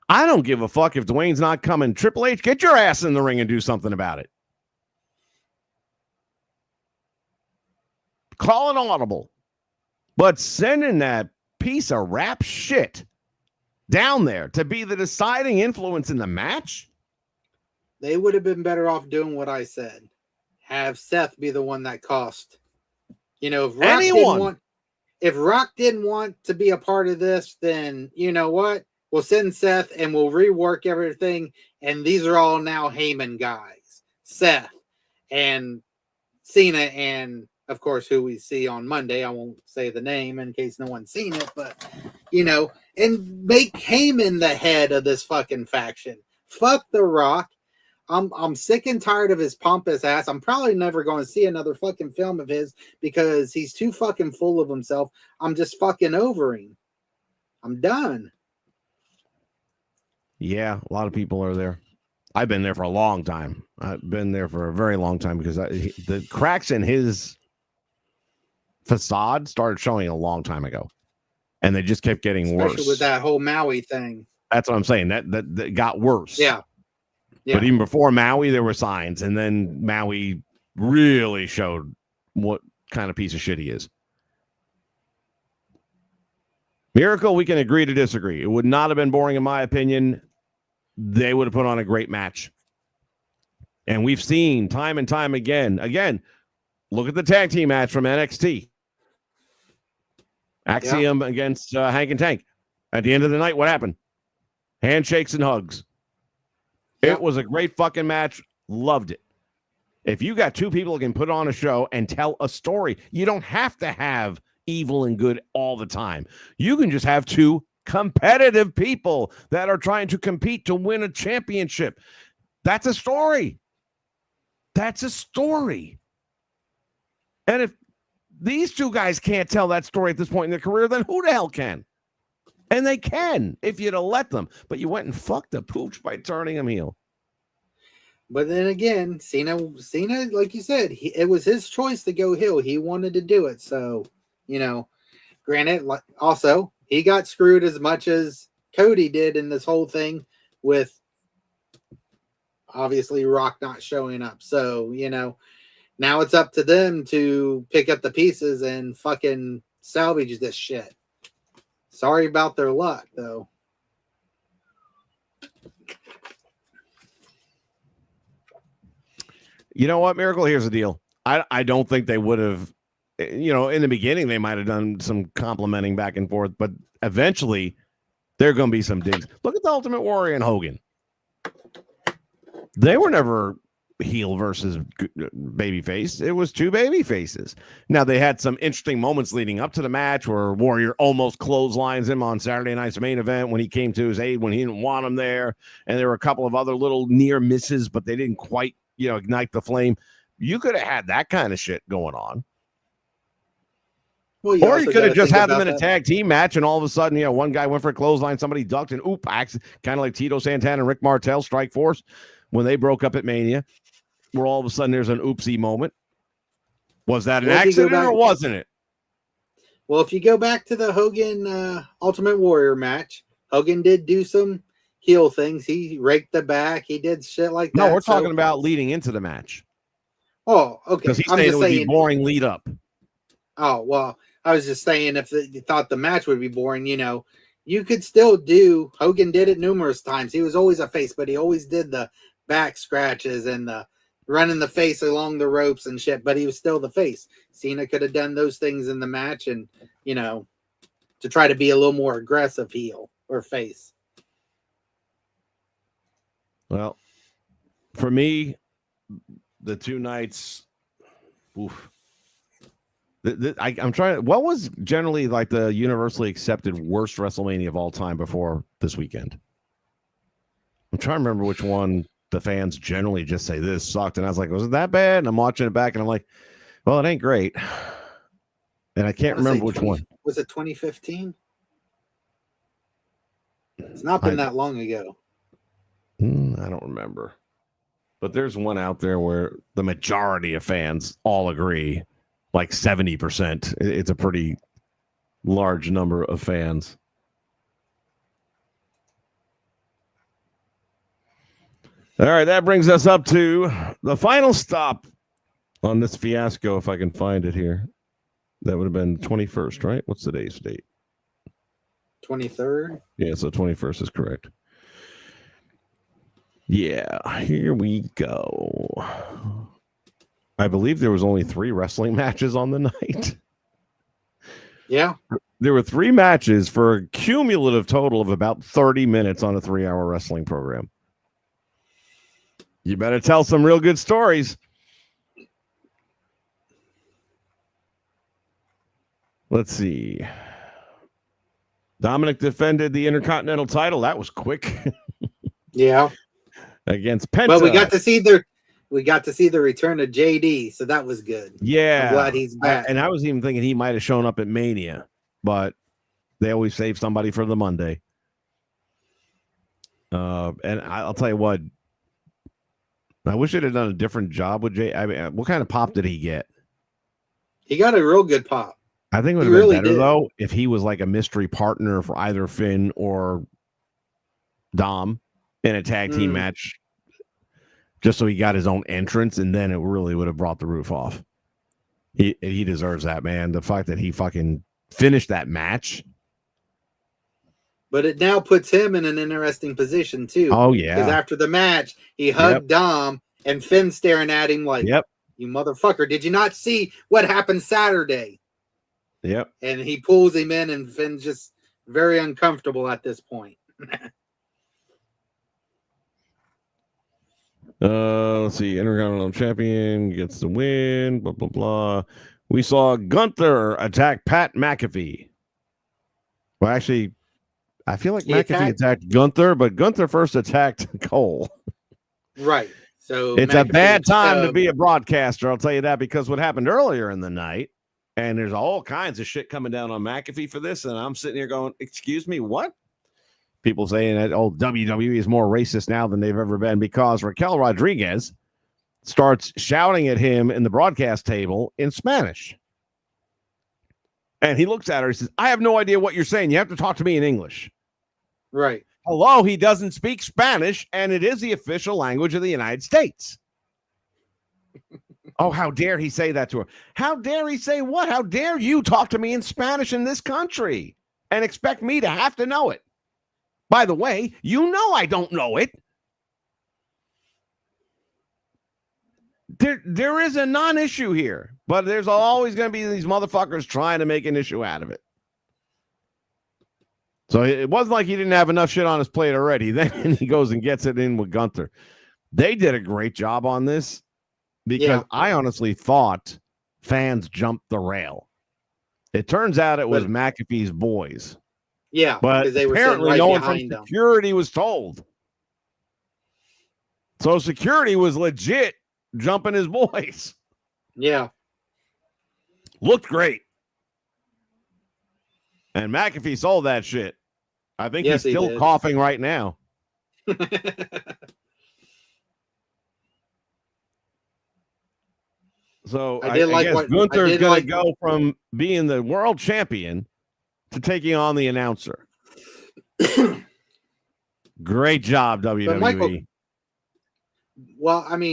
Speaker 1: I don't give a fuck if Dwayne's not coming. Triple H, get your ass in the ring and do something about it. Call an audible. But sending that piece of rap shit down there to be the deciding influence in the match?
Speaker 5: They would have been better off doing what I said. Have Seth be the one that cost. If Rock didn't want to be a part of this, then you know what? We'll send Seth and we'll rework everything. And these are all now Heyman guys. Seth and Cena and, of course, who we see on Monday. I won't say the name in case no one's seen it, but, and make Heyman the head of this fucking faction. Fuck The Rock. I'm sick and tired of his pompous ass. I'm probably never going to see another fucking film of his because he's too fucking full of himself. I'm just fucking over him. I'm done.
Speaker 1: Yeah, a lot of people are there. I've been there for a long time. I've been there for a very long time because the cracks in his facade started showing a long time ago. And they just kept getting worse.
Speaker 5: Especially with that whole Maui thing.
Speaker 1: That's what I'm saying. That got worse.
Speaker 5: Yeah.
Speaker 1: But even before Maui, there were signs. And then Maui really showed what kind of piece of shit he is. Miracle, we can agree to disagree. It would not have been boring, in my opinion. They would have put on a great match. And we've seen time and time again. Again, look at the tag team match from NXT. Axiom against Hank and Tank. At the end of the night, what happened? Handshakes and hugs. It was a great fucking match. Loved it. If you got two people who can put on a show and tell a story, you don't have to have evil and good all the time. You can just have two competitive people that are trying to compete to win a championship. That's a story. That's a story. And if these two guys can't tell that story at this point in their career, then who the hell can? And they can if you'd have let them. But you went and fucked the pooch by turning him heel.
Speaker 5: But then again, Cena, like you said, it was his choice to go heel. He wanted to do it. So, granted, also, he got screwed as much as Cody did in this whole thing with obviously Rock not showing up. So, now it's up to them to pick up the pieces and fucking salvage this shit. Sorry about their luck, though.
Speaker 1: You know what, Miracle? Here's the deal. I don't think they would have, in the beginning, they might have done some complimenting back and forth, but eventually there are going to be some digs. Look at the Ultimate Warrior and Hogan. They were never heel versus babyface. It was two baby faces. Now, they had some interesting moments leading up to the match where Warrior almost clotheslines him on Saturday night's main event when he came to his aid when he didn't want him there. And there were a couple of other little near misses, but they didn't quite ignite the flame. You could have had that kind of shit going on.
Speaker 5: Well,
Speaker 1: or you could have just had them in a tag team match, and all of a sudden, one guy went for a clothesline, somebody ducked, and kind of like Tito Santana and Rick Martel, Strike Force, when they broke up at Mania, where all of a sudden there's an oopsie moment. Was that an accident or wasn't it?
Speaker 5: Well, if you go back to the Hogan Ultimate Warrior match, Hogan did do some heel things. He raked the back. He did shit like that.
Speaker 1: No, we're talking about leading into the match.
Speaker 5: Oh, okay.
Speaker 1: Because he's saying it would be boring lead up.
Speaker 5: Oh, well, I was just saying if you thought the match would be boring, you could still do. Hogan did it numerous times. He was always a face, but he always did the back scratches and the running the face along the ropes and shit, but he was still the face. Cena could have done those things in the match and, to try to be a little more aggressive heel or face.
Speaker 1: Well, for me, the two nights, oof. I'm trying. What was generally like the universally accepted worst WrestleMania of all time before this weekend? I'm trying to remember which one the fans generally just say this sucked, and I was like, was it that bad? And I'm watching it back, and I'm like, well, it ain't great, and I can't remember which one.
Speaker 5: Was it 2015? It's not been that long ago.
Speaker 1: I don't remember, but there's one out there where the majority of fans all agree, like 70%. It's a pretty large number of fans. All right, that brings us up to the final stop on this fiasco, if I can find it here. That would have been 21st, right? What's today's date?
Speaker 5: 23rd?
Speaker 1: Yeah, so 21st is correct. Yeah, here we go. I believe there was only 3 wrestling matches on the night.
Speaker 5: Yeah.
Speaker 1: There were 3 matches for a cumulative total of about 30 minutes on a 3-hour wrestling program. You better tell some real good stories. Let's see. Dominic defended the Intercontinental title. That was quick.
Speaker 5: Yeah.
Speaker 1: Against Penta.
Speaker 5: But we got to see the return of JD, so that was good.
Speaker 1: Yeah.
Speaker 5: I'm glad he's back.
Speaker 1: And I was even thinking he might have shown up at Mania, but they always save somebody for the Monday. And I'll tell you what, I wish it had done a different job with Jay. I mean, what kind of pop did he get?
Speaker 5: He got a real good pop.
Speaker 1: I think it would have been better, though, if he was like a mystery partner for either Finn or Dom in a tag team match, just so he got his own entrance, and then it really would have brought the roof off. He deserves that, man. The fact that he fucking finished that match.
Speaker 5: But it now puts him in an interesting position, too.
Speaker 1: Oh, yeah.
Speaker 5: Because after the match, he hugged Dom, and Finn staring at him like,
Speaker 1: yep,
Speaker 5: you motherfucker, did you not see what happened Saturday?
Speaker 1: Yep.
Speaker 5: And he pulls him in, and Finn's just very uncomfortable at this point.
Speaker 1: Let's see. Intercontinental Champion gets the win. Blah, blah, blah. We saw Gunther attack Pat McAfee. Well, actually, I feel like McAfee attacked Gunther, but Gunther first attacked Cole.
Speaker 5: Right. So
Speaker 1: it's McAfee, a bad time to be a broadcaster, I'll tell you that, because what happened earlier in the night And there's all kinds of shit coming down on McAfee for this. And I'm sitting here going, excuse me, what? People saying that, WWE is more racist now than they've ever been because Raquel Rodriguez starts shouting at him in the broadcast table in Spanish. And he looks at her and says, I have no idea what you're saying. You have to talk to me in English.
Speaker 5: Right.
Speaker 1: Hello, he doesn't speak Spanish, and it is the official language of the United States. Oh, how dare he say that to her? How dare he say what? How dare you talk to me in Spanish in this country and expect me to have to know it? By the way, you know I don't know it. There is a non-issue here, but there's always going to be these motherfuckers trying to make an issue out of it. So it wasn't like he didn't have enough shit on his plate already. Then he goes and gets it in with Gunther. They did a great job on this. Because I honestly thought fans jumped the rail. It turns out it was McAfee's boys.
Speaker 5: Yeah,
Speaker 1: but
Speaker 5: they were
Speaker 1: apparently
Speaker 5: right
Speaker 1: no one from
Speaker 5: them.
Speaker 1: security was told. So security was legit jumping his boys.
Speaker 5: Yeah.
Speaker 1: Looked great. And McAfee sold that shit. I think he's still coughing right now. So I guess Gunther's going to go from being the world champion to taking on the announcer. Great job, WWE.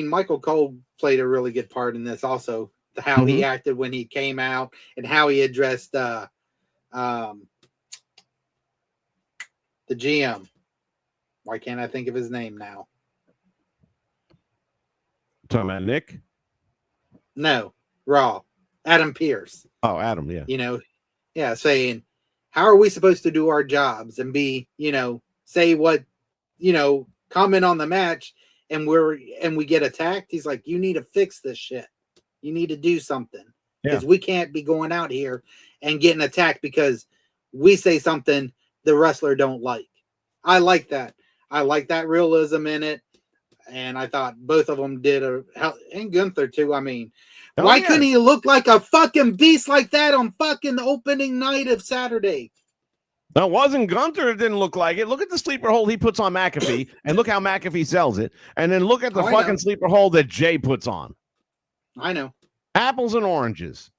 Speaker 5: Michael Cole played a really good part in this also. How he acted when he came out and how he addressed the GM. Why can't I think of his name now?
Speaker 1: Talking about Nick?
Speaker 5: No, Raw. Adam Pearce.
Speaker 1: Oh, Adam, yeah.
Speaker 5: Saying, how are we supposed to do our jobs and be, say what, comment on the match and we get attacked? He's like, you need to fix this shit. You need to do something. Because we can't be going out here and getting attacked because we say something the wrestler don't like. I like that. I like that realism in it. And I thought both of them did and Gunther too. Why couldn't he look like a fucking beast like that on fucking the opening night of Saturday?
Speaker 1: That wasn't Gunther. It didn't look like it. Look at the sleeper hold he puts on McAfee and look how McAfee sells it. And then look at the fucking sleeper hold that Jay puts on.
Speaker 5: I know.
Speaker 1: Apples and oranges.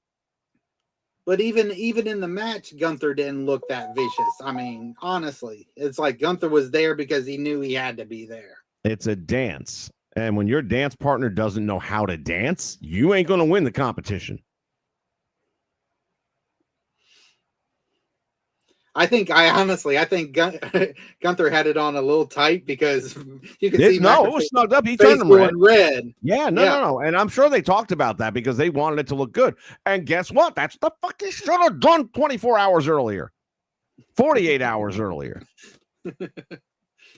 Speaker 5: But even in the match, Gunther didn't look that vicious. Honestly, it's like Gunther was there because he knew he had to be there.
Speaker 1: It's a dance. And when your dance partner doesn't know how to dance, you ain't going to win the competition.
Speaker 5: I think Gunther had it on a little tight because you could see.
Speaker 1: No, it was snugged up. He turned them
Speaker 5: red.
Speaker 1: Yeah, no. And I'm sure they talked about that because they wanted it to look good. And guess what? That's the fuck they should have done 24 hours earlier, 48 hours earlier.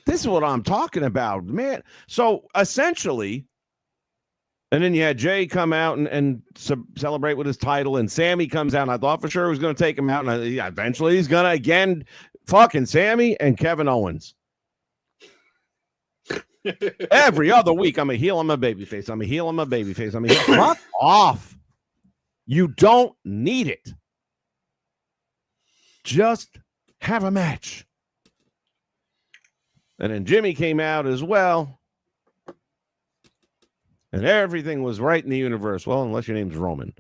Speaker 1: This is what I'm talking about, man. So essentially, and then you had Jay come out and celebrate with his title, and Sammy comes out, and I thought for sure he was going to take him out, and eventually he's going to again fucking Sammy and Kevin Owens. Every other week, I'm a heel, I'm a babyface. I'm a heel, I'm a babyface. I'm a heel. Fuck off. You don't need it. Just have a match. And then Jimmy came out as well. And everything was right in the universe. Well, unless your name's Roman.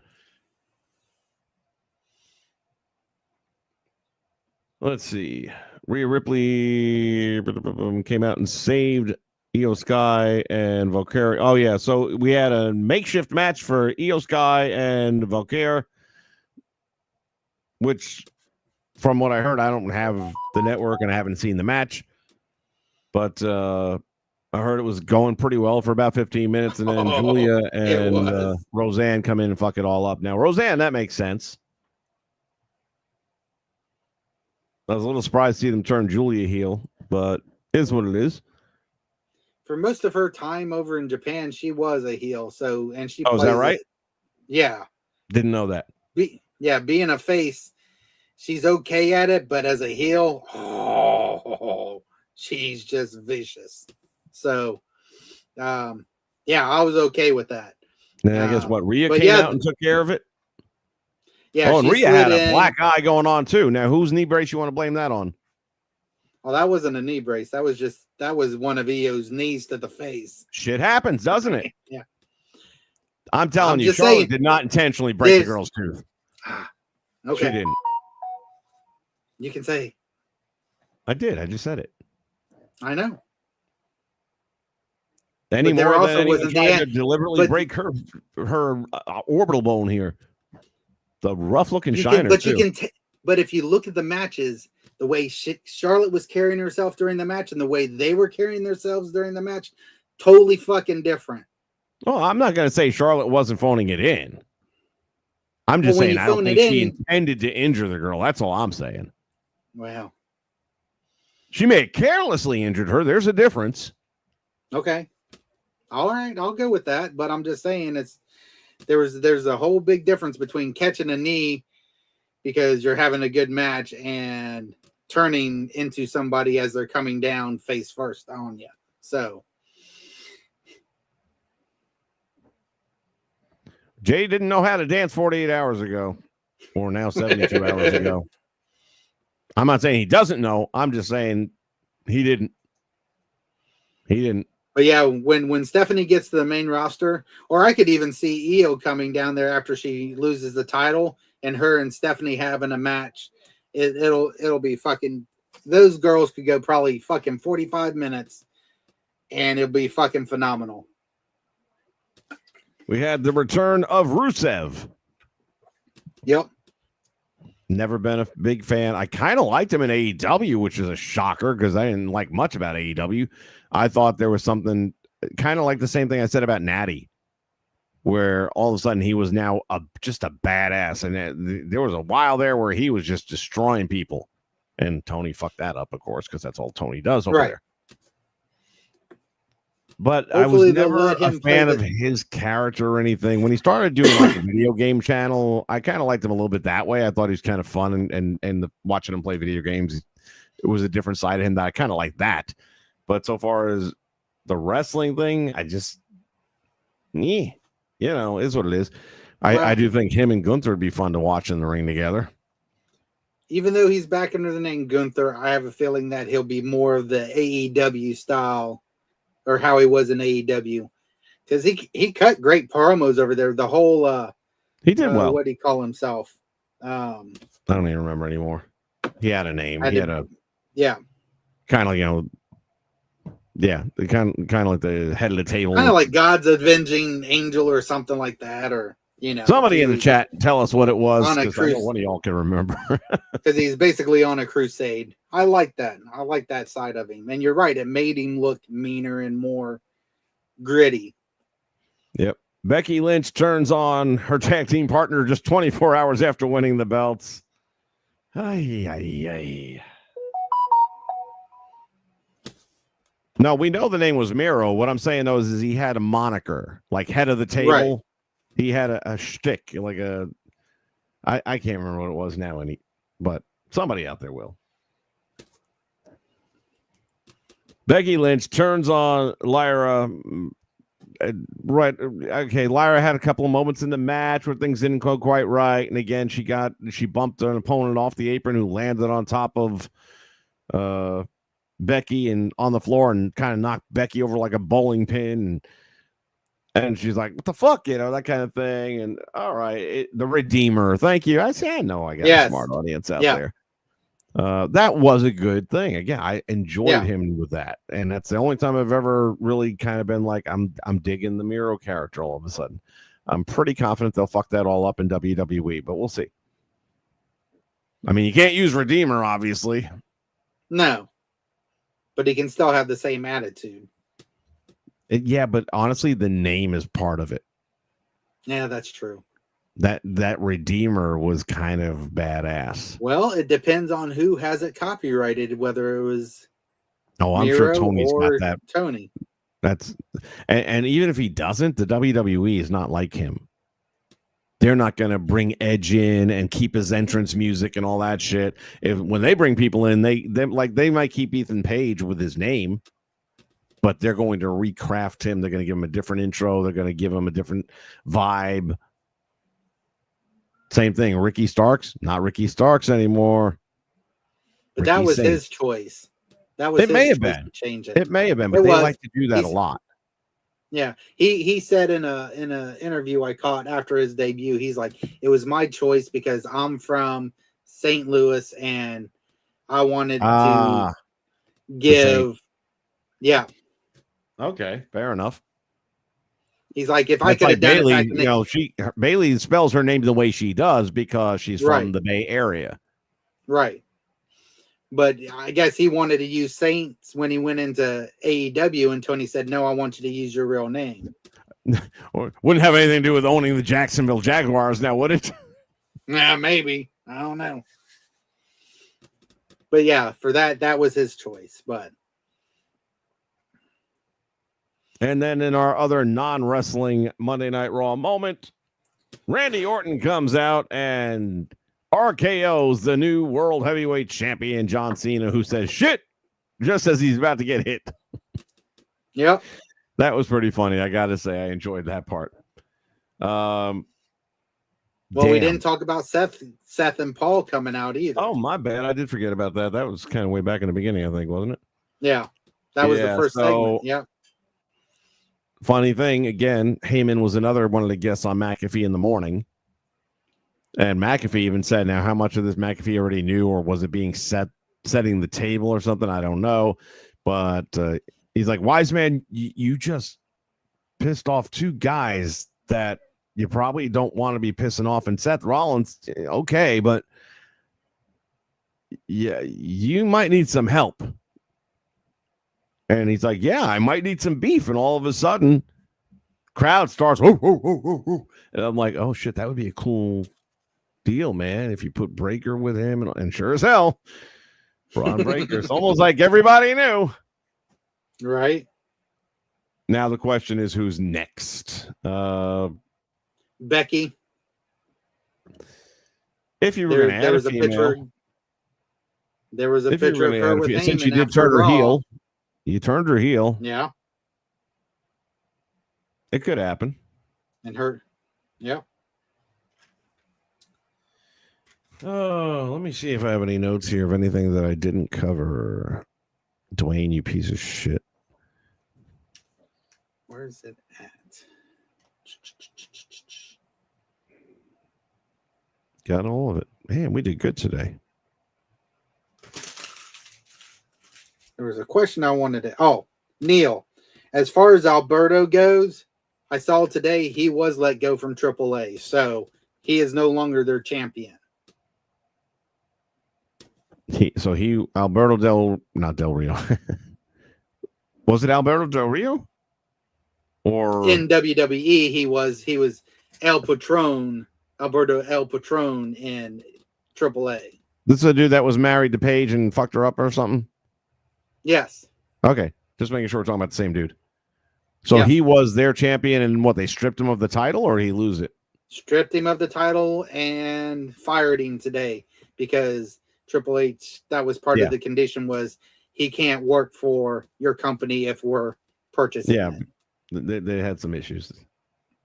Speaker 1: Let's see. Rhea Ripley came out and saved Io Sky and Valkyrie. Oh, yeah. So we had a makeshift match for Io Sky and Valkyrie, which, from what I heard, I don't have the network and I haven't seen the match. But I heard it was going pretty well for about 15 minutes, and then Julia and Roseanne come in and fuck it all up. Now, Roseanne, that makes sense. I was a little surprised to see them turn Julia heel, but it is what it is.
Speaker 5: For most of her time over in Japan, she was a heel. So, and she.
Speaker 1: Oh, is that right?
Speaker 5: Yeah.
Speaker 1: Didn't know that.
Speaker 5: Being a face, she's okay at it, but as a heel, she's just vicious. So, I was okay with that.
Speaker 1: And I guess Rhea came out and took care of it.
Speaker 5: Yeah.
Speaker 1: Oh, and
Speaker 5: she
Speaker 1: Rhea had
Speaker 5: slid
Speaker 1: a
Speaker 5: in.
Speaker 1: black eye going on too. Now, whose knee brace you want to blame that on?
Speaker 5: Well, that wasn't a knee brace. That was one of Io's knees to the face.
Speaker 1: Shit happens, doesn't it?
Speaker 5: Yeah.
Speaker 1: I'm telling
Speaker 5: I'm
Speaker 1: you,
Speaker 5: just
Speaker 1: Charlotte
Speaker 5: saying,
Speaker 1: did not intentionally break the girl's tooth.
Speaker 5: Okay.
Speaker 1: She didn't.
Speaker 5: You can say.
Speaker 1: I did. I just said it.
Speaker 5: I know.
Speaker 1: Any
Speaker 5: But there
Speaker 1: more
Speaker 5: also
Speaker 1: than anyone
Speaker 5: wasn't
Speaker 1: tried
Speaker 5: the-
Speaker 1: to deliberately
Speaker 5: but-
Speaker 1: break her orbital bone here. The rough looking
Speaker 5: You
Speaker 1: shiner
Speaker 5: can, but
Speaker 1: too.
Speaker 5: you can. But if you look at the matches, the way Charlotte was carrying herself during the match and the way they were carrying themselves during the match, totally fucking different.
Speaker 1: Well, I'm not going to say Charlotte wasn't phoning it in. I'm just
Speaker 5: Well, when
Speaker 1: saying
Speaker 5: you
Speaker 1: I don't
Speaker 5: phone
Speaker 1: think
Speaker 5: it
Speaker 1: she
Speaker 5: in-
Speaker 1: intended to injure the girl. That's all I'm saying.
Speaker 5: Wow.
Speaker 1: She may have carelessly injured her. There's a difference.
Speaker 5: Okay. All right, I'll go with that. But I'm just saying there's a whole big difference between catching a knee because you're having a good match and turning into somebody as they're coming down face first on you. So
Speaker 1: Jay didn't know how to dance 48 hours ago, or now 72 hours ago. I'm not saying he doesn't know. I'm just saying he didn't. He didn't.
Speaker 5: but yeah, when Stephanie gets to the main roster, or I could even see Io coming down there after she loses the title and her and Stephanie having a match. It'll be fucking, those girls could go probably fucking 45 minutes and it'll be fucking phenomenal.
Speaker 1: We had the return of Rusev.
Speaker 5: Yep.
Speaker 1: Never been a big fan. I kind of liked him in AEW, which is a shocker because I didn't like much about AEW. I thought there was something kind of like the same thing I said about Natty, where all of a sudden he was now just a badass. And there was a while there where he was just destroying people. And Tony fucked that up, of course, because that's all Tony does over there. But
Speaker 5: Hopefully
Speaker 1: I was
Speaker 5: they'll
Speaker 1: never
Speaker 5: let
Speaker 1: a
Speaker 5: him play
Speaker 1: fan
Speaker 5: the-
Speaker 1: of his character or anything. When he started doing like a video game channel, I kind of liked him a little bit that way. I thought he was kind of fun, and watching him play video games, it was a different side of him that I kind of liked that. But so far as the wrestling thing, I just, is what it is. I do think him and Gunther would be fun to watch in the ring together.
Speaker 5: Even though he's back under the name Gunther, I have a feeling that he'll be more of the AEW style, or how he was in AEW, because he cut great promos over there. The whole
Speaker 1: he did well.
Speaker 5: What did he call himself?
Speaker 1: I don't even remember anymore. He had a name.
Speaker 5: Yeah,
Speaker 1: kind of kind of like the head of the table.
Speaker 5: kind of like God's Avenging Angel or something like that, or
Speaker 1: somebody in the chat tell us what it was,
Speaker 5: on a
Speaker 1: because I know
Speaker 5: cruise.
Speaker 1: one of y'all can remember.
Speaker 5: Because he's basically on a crusade. I like that. I like that side of him. And you're right, it made him look meaner and more gritty.
Speaker 1: Yep. Becky Lynch turns on her tag team partner just 24 hours after winning the belts. Ay. No, we know the name was Miro. What I'm saying, though, is he had a moniker, like head of the table.
Speaker 5: Right.
Speaker 1: He had a shtick, like I can't remember what it was now, but somebody out there will. Becky Lynch turns on Lyra. Right. Okay. Lyra had a couple of moments in the match where things didn't go quite right. And again, she bumped an opponent off the apron who landed on top of Becky and on the floor and kind of knocked Becky over like a bowling pin. And she's like, what the fuck, that kind of thing. And all right, the Redeemer. Thank you. I know I got a smart audience out there. That was a good thing. Again, I enjoyed him with that. And that's the only time I've ever really kind of been like, I'm digging the Miro character all of a sudden. I'm pretty confident they'll fuck that all up in WWE, but we'll see. I mean, you can't use Redeemer, obviously.
Speaker 5: No. But he can still have the same attitude.
Speaker 1: But honestly, the name is part of it.
Speaker 5: Yeah, that's true.
Speaker 1: That Redeemer was kind of badass.
Speaker 5: Well, it depends on who has it copyrighted, whether it was
Speaker 1: I'm
Speaker 5: Miro
Speaker 1: sure Tony's got
Speaker 5: or
Speaker 1: that.
Speaker 5: Tony.
Speaker 1: And even if he doesn't, the WWE is not like him. They're not going to bring Edge in and keep his entrance music and all that shit. When they bring people in, they might keep Ethan Page with his name, but they're going to recraft him. They're going to give him a different intro. They're going to give him a different vibe. Same thing. Ricky Starks, not Ricky Starks anymore.
Speaker 5: But that
Speaker 1: Ricky
Speaker 5: was
Speaker 1: Saints.
Speaker 5: his choice. That was
Speaker 1: It
Speaker 5: his
Speaker 1: may have
Speaker 5: choice
Speaker 1: been.
Speaker 5: to change it.
Speaker 1: It may have been, but
Speaker 5: It
Speaker 1: they
Speaker 5: was.
Speaker 1: like to do that a
Speaker 5: He's-
Speaker 1: lot.
Speaker 5: Yeah, he said in a interview I caught after his debut, he's like, it was my choice because I'm from St. Louis and I wanted to give. Yeah,
Speaker 1: Okay, fair enough.
Speaker 5: he's like, if I
Speaker 1: That's
Speaker 5: could have
Speaker 1: like
Speaker 5: done
Speaker 1: Bailey,
Speaker 5: it back in the
Speaker 1: Bailey spells her name the way she does because she's from
Speaker 5: Right.
Speaker 1: the Bay Area.
Speaker 5: right. But I guess he wanted to use Saints when he went into AEW, and Tony said, "No, I want you to use your real name."
Speaker 1: Or wouldn't have anything to do with owning the Jacksonville Jaguars now, would it?
Speaker 5: Yeah, maybe. I don't know. But yeah, for that was his choice. But
Speaker 1: And then in our other non-wrestling Monday Night Raw moment, Randy Orton comes out and RKO's the new World Heavyweight Champion, John Cena, who says shit just as he's about to get hit.
Speaker 5: yep.
Speaker 1: That was pretty funny. I got to say, I enjoyed that part.
Speaker 5: Well, we didn't talk about Seth and Paul coming out either.
Speaker 1: Oh, my bad. I did forget about that. That was kind of way back in the beginning, I think, wasn't it?
Speaker 5: Yeah. That was the first segment. Yeah.
Speaker 1: Funny thing, again, Heyman was another one of the guests on McAfee in the morning. And McAfee even said, now, how much of this McAfee already knew, or was it being setting the table or something? I don't know. But he's like, Wise Man, you just pissed off two guys that you probably don't want to be pissing off. And Seth Rollins, okay, but yeah, you might need some help. And he's like, yeah, I might need some beef. And all of a sudden, crowd starts, whoo, whoo, whoo, whoo, whoo. And I'm like, oh, shit, that would be a cool deal, man, if you put Breaker with him. And sure as hell, Braun Breaker. It's almost like everybody knew.
Speaker 5: Right.
Speaker 1: Now the question is, who's next?
Speaker 5: Becky.
Speaker 1: If you were going to add a female,
Speaker 5: there was a picture of her with Heyman.
Speaker 1: Since you did turn her heel, you turned her heel.
Speaker 5: Yeah.
Speaker 1: It could happen.
Speaker 5: And her, yeah.
Speaker 1: Oh, let me see if I have any notes here of anything that I didn't cover. Dwayne, you piece of shit.
Speaker 5: Where's it at?
Speaker 1: Got all of it. Man, we did good today.
Speaker 5: There was a question I wanted to. Oh, Neil, as far as Alberto goes, I saw today he was let go from AAA, so he is no longer their champion.
Speaker 1: Alberto not Del Rio. Was it Alberto Del Rio? Or
Speaker 5: in WWE, he was El Patron, Alberto El Patron in AAA.
Speaker 1: This is a dude that was married to Paige and fucked her up or something?
Speaker 5: Yes.
Speaker 1: Okay. Just making sure we're talking about the same dude. So he was their champion, and what, they stripped him of the title, or did he lose it?
Speaker 5: Stripped him of the title and fired him today because Triple H, that was part of the condition, was he can't work for your company if we're purchasing it.
Speaker 1: They had some issues.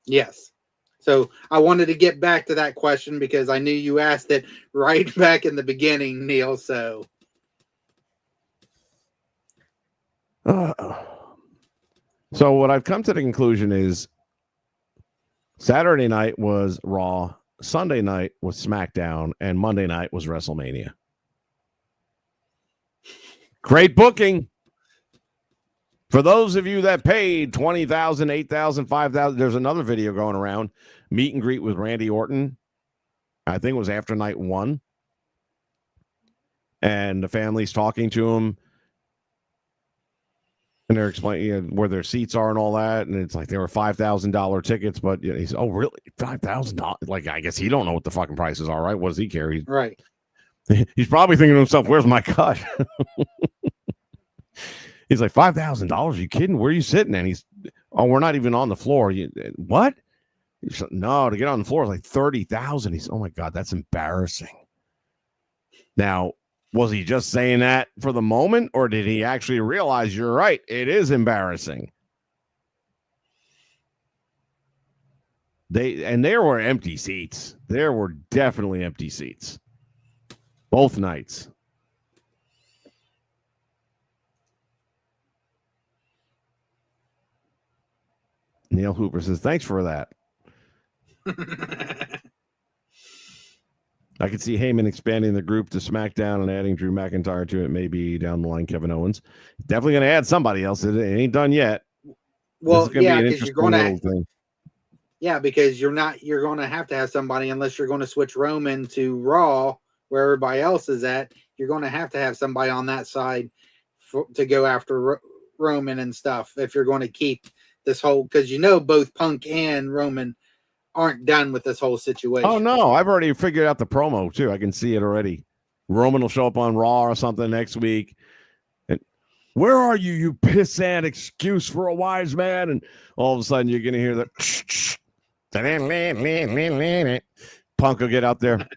Speaker 5: Yes. So I wanted to get back to that question because I knew you asked it right back in the beginning, Neil. So.
Speaker 1: So what I've come to the conclusion is Saturday night was Raw, Sunday night was SmackDown, and Monday night was WrestleMania. Great booking. For those of you that paid $20,000, $8,000, $5,000, there's another video going around. Meet and greet with Randy Orton. I think it was after night one. And the family's talking to him. And they're explaining where their seats are and all that. And it's like they were $5,000 tickets. But he's, oh, really? $5,000? Like, I guess he don't know what the fucking prices are, right? What does he care?
Speaker 5: Right.
Speaker 1: He's probably thinking to himself, where's my cut? He's like, $5,000? You kidding? Where are you sitting? And he's, oh, we're not even on the floor. What? He's, no, to get on the floor is like $30,000. He's, oh my God, that's embarrassing. Now, was he just saying that for the moment, or did he actually realize you're right? It is embarrassing. There were empty seats. There were definitely empty seats. Both nights. Neil Hooper says, thanks for that. I could see Heyman expanding the group to SmackDown and adding Drew McIntyre to it. Maybe down the line, Kevin Owens. Definitely going to add somebody else. It ain't done yet.
Speaker 5: Well, yeah, because you're going to.
Speaker 1: Thing.
Speaker 5: Yeah, because you're going to have somebody unless you're going to switch Roman to Raw, where everybody else is at. You're going to have somebody on that side to go after Roman and stuff. If you're going to keep this whole, because both Punk and Roman aren't done with this whole situation.
Speaker 1: Oh no, I've already figured out the promo too. I can see it already. Roman will show up on Raw or something next week. And where are you, you pissant excuse for a wise man? And all of a sudden you're gonna hear that Punk will get out there.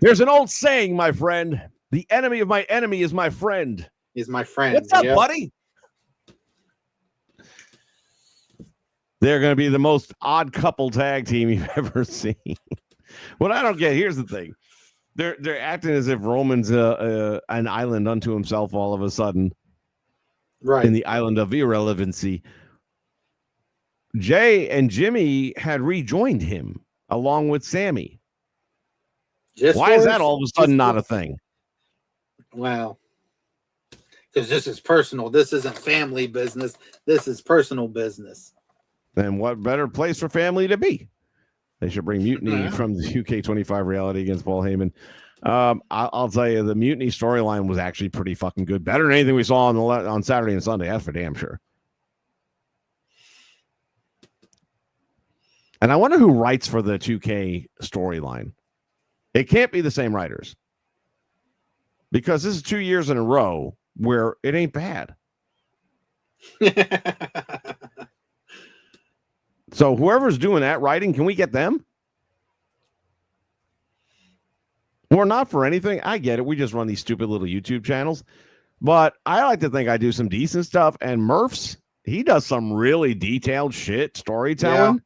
Speaker 1: There's an old saying, my friend. The enemy of my enemy is my friend.
Speaker 5: Is my friend.
Speaker 1: What's up, buddy? They're going to be the most odd couple tag team you've ever seen. What I don't get, here's the thing. They're acting as if Roman's an island unto himself all of a sudden.
Speaker 5: Right.
Speaker 1: In the island of irrelevancy. Jay and Jimmy had rejoined him along with Sammy. Why is that all of a sudden not a thing?
Speaker 5: Well, because this is personal. This isn't family business. This is personal business.
Speaker 1: Then what better place for family to be? They should bring Mutiny from the UK25 reality against Paul Heyman. I'll tell you, the Mutiny storyline was actually pretty fucking good. Better than anything we saw on Saturday and Sunday. That's for damn sure. And I wonder who writes for the 2K storyline. It can't be the same writers. Because this is 2 years in a row where it ain't bad. So whoever's doing that writing, can we get them? Or not for anything. I get it. We just run these stupid little YouTube channels. But I like to think I do some decent stuff. And Murph's, he does some really detailed shit, storytelling. Yeah.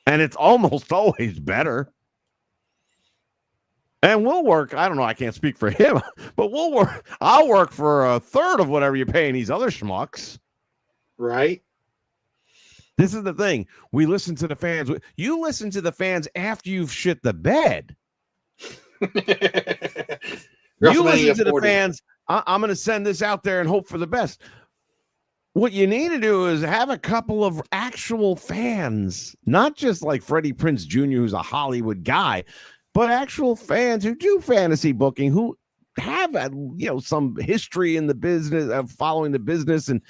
Speaker 1: And it's almost always better. And we'll work. I don't know. I can't speak for him. But we'll work. I'll work for a third of whatever you're paying these other schmucks.
Speaker 5: Right.
Speaker 1: This is the thing. We listen to the fans. You listen to the fans after you've shit the bed. You listen to the fans. I'm going to send this out there and hope for the best. What you need to do is have a couple of actual fans, not just like Freddie Prinze Jr., who's a Hollywood guy, but actual fans who do fantasy booking, who have some history in the business of following the business and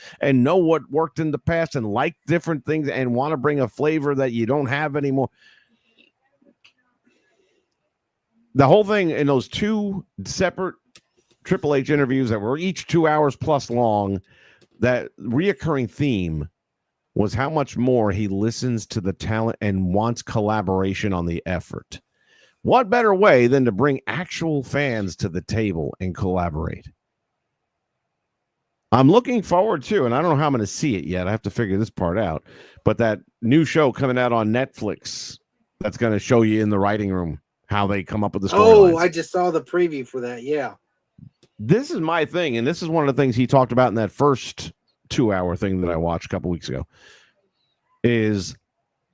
Speaker 1: know what worked in the past and like different things and want to bring a flavor that you don't have anymore. The whole thing in those two separate Triple H interviews that were each 2 hours plus long, that reoccurring theme was how much more he listens to the talent and wants collaboration on the effort. What better way than to bring actual fans to the table and collaborate? I'm looking forward to, and I don't know how I'm going to see it yet. I have to figure this part out. But that new show coming out on Netflix that's going to show you in the writing room how they come up with the story.
Speaker 5: Oh, I just saw the preview for that. Yeah.
Speaker 1: This is my thing, and this is one of the things he talked about in that first 2 hour thing that I watched a couple weeks ago, is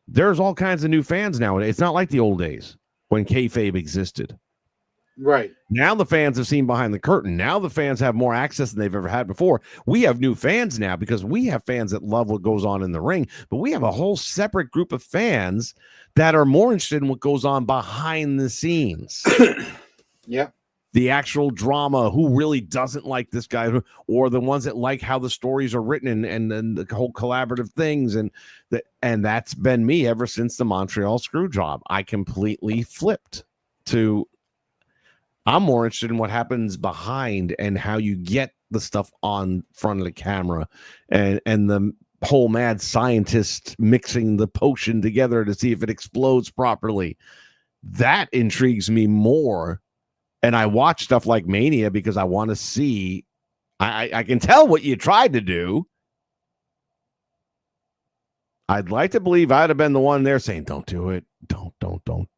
Speaker 1: there's all kinds of new fans nowadays. It's not like the old days when kayfabe existed.
Speaker 5: Right.
Speaker 1: Now the fans have seen behind the curtain. Now the fans have more access than they've ever had before. We have new fans now because we have fans that love what goes on in the ring, but we have a whole separate group of fans that are more interested in what goes on behind the scenes.
Speaker 5: Yep.
Speaker 1: The actual drama, who really doesn't like this guy, or the ones that like how the stories are written and the whole collaborative things. And that's been me ever since the Montreal screw job. I completely flipped to, I'm more interested in what happens behind and how you get the stuff on front of the camera and the whole mad scientist mixing the potion together to see if it explodes properly. That intrigues me more. And I watch stuff like Mania because I want to see. I can tell what you tried to do. I'd like to believe I'd have been the one there saying, don't do it. Don't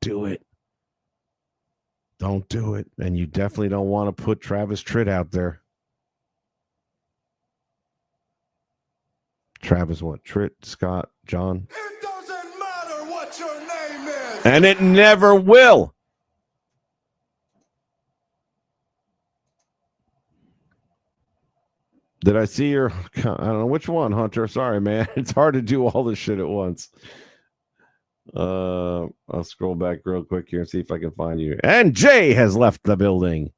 Speaker 1: do it. Don't do it. And you definitely don't want to put Travis Tritt out there. Travis what? Tritt, Scott, John?
Speaker 6: It doesn't matter what your name is.
Speaker 1: And it never will. Did I see your? I don't know which one, Hunter. Sorry, man. It's hard to do all this shit at once. I'll scroll back real quick here and see if I can find you. And Jay has left the building.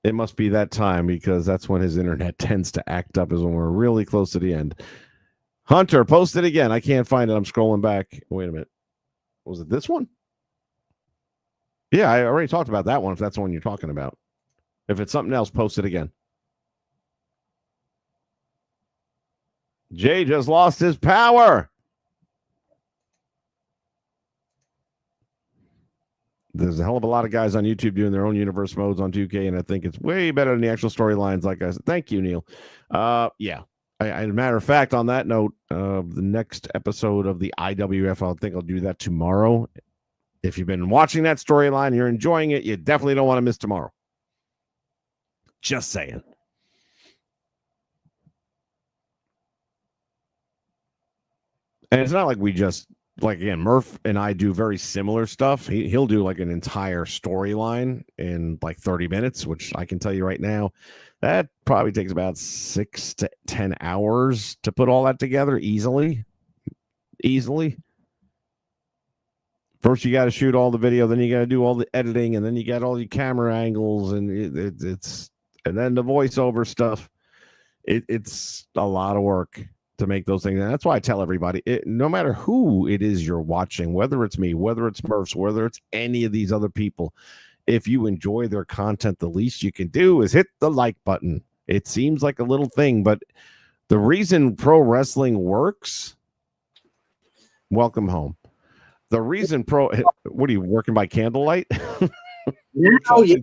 Speaker 1: It must be that time because that's when his internet tends to act up, is when we're really close to the end. Hunter, post it again. I can't find it. I'm scrolling back. Wait a minute. Was it this one? Yeah, I already talked about that one, if that's the one you're talking about. If it's something else, post it again. Jay just lost his power. There's a hell of a lot of guys on YouTube doing their own universe modes on 2K, and I think it's way better than the actual storylines. Like I said, thank you, Neil. Yeah. As a matter of fact, on that note, the next episode of the IWF, I think I'll do that tomorrow. If you've been watching that storyline, you're enjoying it, you definitely don't want to miss tomorrow. Just saying. And it's not like we just, like, again, Murph and I do very similar stuff. He'll do like an entire storyline in like 30 minutes, which I can tell you right now, that probably takes about 6 to 10 hours to put all that together easily. First, you got to shoot all the video, then you got to do all the editing, and then you got all your camera angles, and and then the voiceover stuff. It's a lot of work to make those things. And that's why I tell everybody, no matter who it is you're watching, whether it's me, whether it's Murphs, whether it's any of these other people, if you enjoy their content, the least you can do is hit the like button. It seems like a little thing, but the reason pro wrestling works, welcome home. The reason what are you working by candlelight?
Speaker 5: Oh, yeah.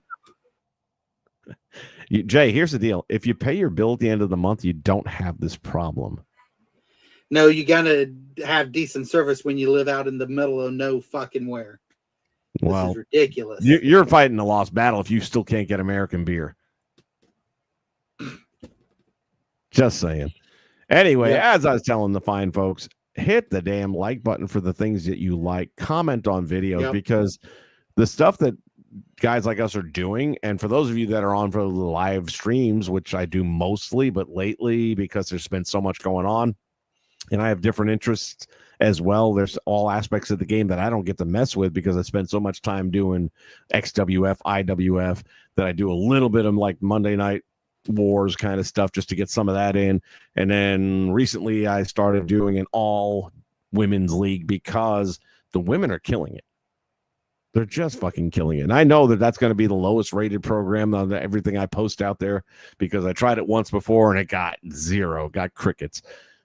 Speaker 1: Jay, here's the deal. If you pay your bill at the end of the month, you don't have this problem.
Speaker 5: No, you gotta have decent service when you live out in the middle of no fucking where. This is ridiculous.
Speaker 1: You're fighting a lost battle if you still can't get American beer. Just saying. Anyway, as I was telling the fine folks, hit the damn like button for the things that you like. Comment on videos because the stuff that guys like us are doing, and for those of you that are on for the live streams, which I do mostly, but lately because there's been so much going on, and I have different interests as well. There's all aspects of the game that I don't get to mess with because I spend so much time doing XWF, IWF, that I do a little bit of like Monday Night Wars kind of stuff just to get some of that in. And then recently I started doing an all women's league because the women are killing it. They're just fucking killing it. And I know that that's going to be the lowest rated program on everything I post out there because I tried it once before and it got zero, got crickets.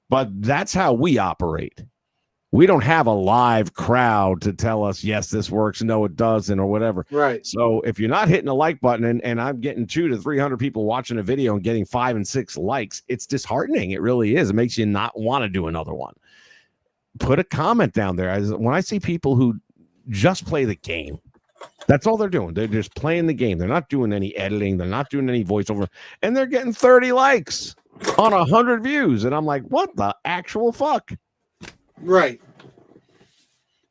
Speaker 1: But that's how we operate. We don't have a live crowd to tell us, yes, this works, no, it doesn't, or whatever.
Speaker 5: Right.
Speaker 1: So if you're not hitting the like button and I'm getting 200 to 300 people watching a video and getting 5 and 6 likes, it's disheartening. It really is. It makes you not want to do another one. Put a comment down there. When I see people who just play the game, that's all they're doing. They're just playing the game. They're not doing any editing. They're not doing any voiceover. And they're getting 30 likes on 100 views. And I'm like, what the actual fuck?
Speaker 5: Right.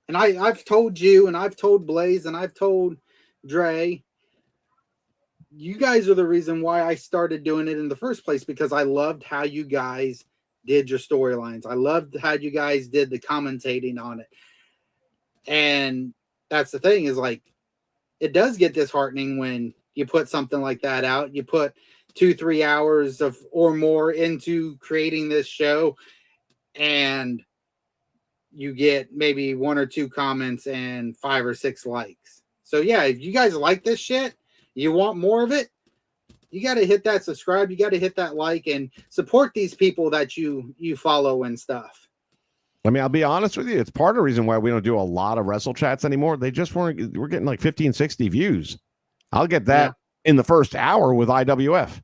Speaker 5: And I've told you, and I've told Blaze, and I've told Dre, you guys are the reason why I started doing it in the first place, because I loved how you guys did your storylines. I loved how you guys did the commentating on it. And that's the thing, is like, it does get disheartening when you put something like that out. You put 2-3 hours of or more into creating this show, and you get maybe 1 or 2 comments and 5 or 6 likes. So yeah, if you guys like this shit, you want more of it, you got to hit that subscribe. You got to hit that like and support these people that you follow and stuff.
Speaker 1: I mean, I'll be honest with you. It's part of the reason why we don't do a lot of wrestle chats anymore. They just we're getting like 15, 60 views. I'll get that in the first hour with IWF.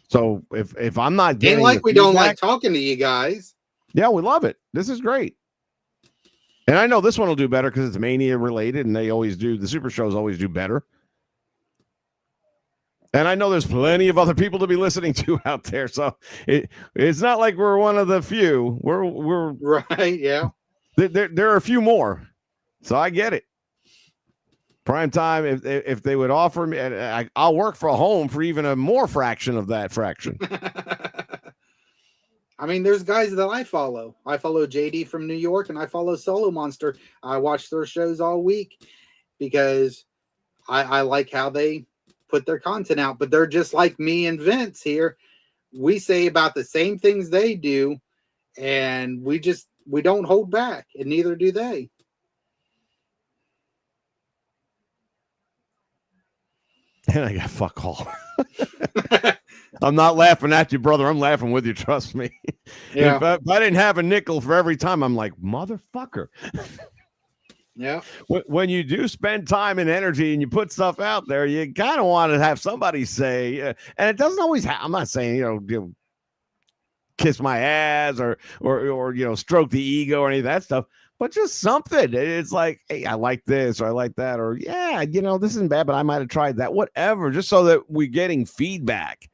Speaker 1: So if I'm not getting
Speaker 5: Ain't like
Speaker 1: the
Speaker 5: we don't like
Speaker 1: feedback-
Speaker 5: talking to you guys.
Speaker 1: Yeah, we love it. This is great. And I know this one will do better because it's Mania related, and they always do. The Super Shows always do better. And I know there's plenty of other people to be listening to out there, so it's not like we're one of the few. We're
Speaker 5: Right, yeah.
Speaker 1: there are a few more, so I get it. Prime time, if they would offer me, I'll work for a home for even a more fraction of that fraction.
Speaker 5: I mean, there's guys that I follow. I follow JD from New York, and I follow Solo Monster. I watch their shows all week because I like how they put their content out. But they're just like me and Vince here. We say about the same things they do, and we don't hold back, and neither do they.
Speaker 1: And I got fuck all. I'm not laughing at you, brother. I'm laughing with you. Trust me.
Speaker 5: Yeah.
Speaker 1: If I didn't have a nickel for every time, I'm like, motherfucker.
Speaker 5: Yeah.
Speaker 1: When you do spend time and energy and you put stuff out there, you kind of want to have somebody say, and it doesn't always I'm not saying, kiss my ass or stroke the ego or any of that stuff, but just something. It's like, hey, I like this or I like that, or yeah, this isn't bad, but I might have tried that, whatever, just so that we're getting feedback.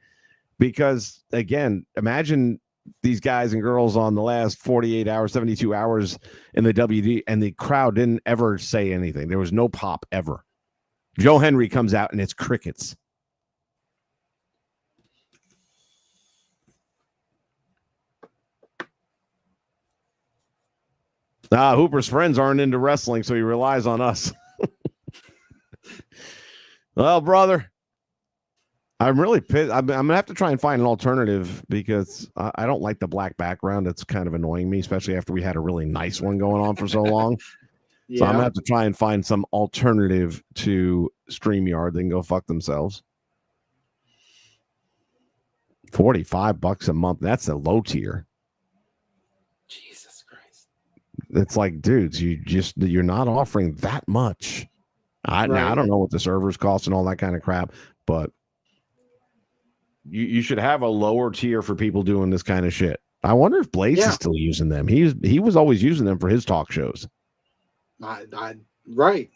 Speaker 1: Because again, imagine these guys and girls on the last 48 hours, 72 hours in the WD, and the crowd didn't ever say anything. There was no pop ever. Joe Henry comes out and it's crickets. Hooper's friends aren't into wrestling, so he relies on us. Well, brother, I'm really pissed. I'm going to have to try and find an alternative because I don't like the black background. It's kind of annoying me, especially after we had a really nice one going on for so long. Yeah. So I'm going to have to try and find some alternative to StreamYard. They can go fuck themselves. $45 a month. That's a low tier.
Speaker 5: Jesus Christ.
Speaker 1: It's like, dudes, you're not offering that much. Now, I don't know what the servers cost and all that kind of crap, but you should have a lower tier for people doing this kind of shit. I wonder if Blaze is still using them. He was always using them for his talk shows.
Speaker 5: Right.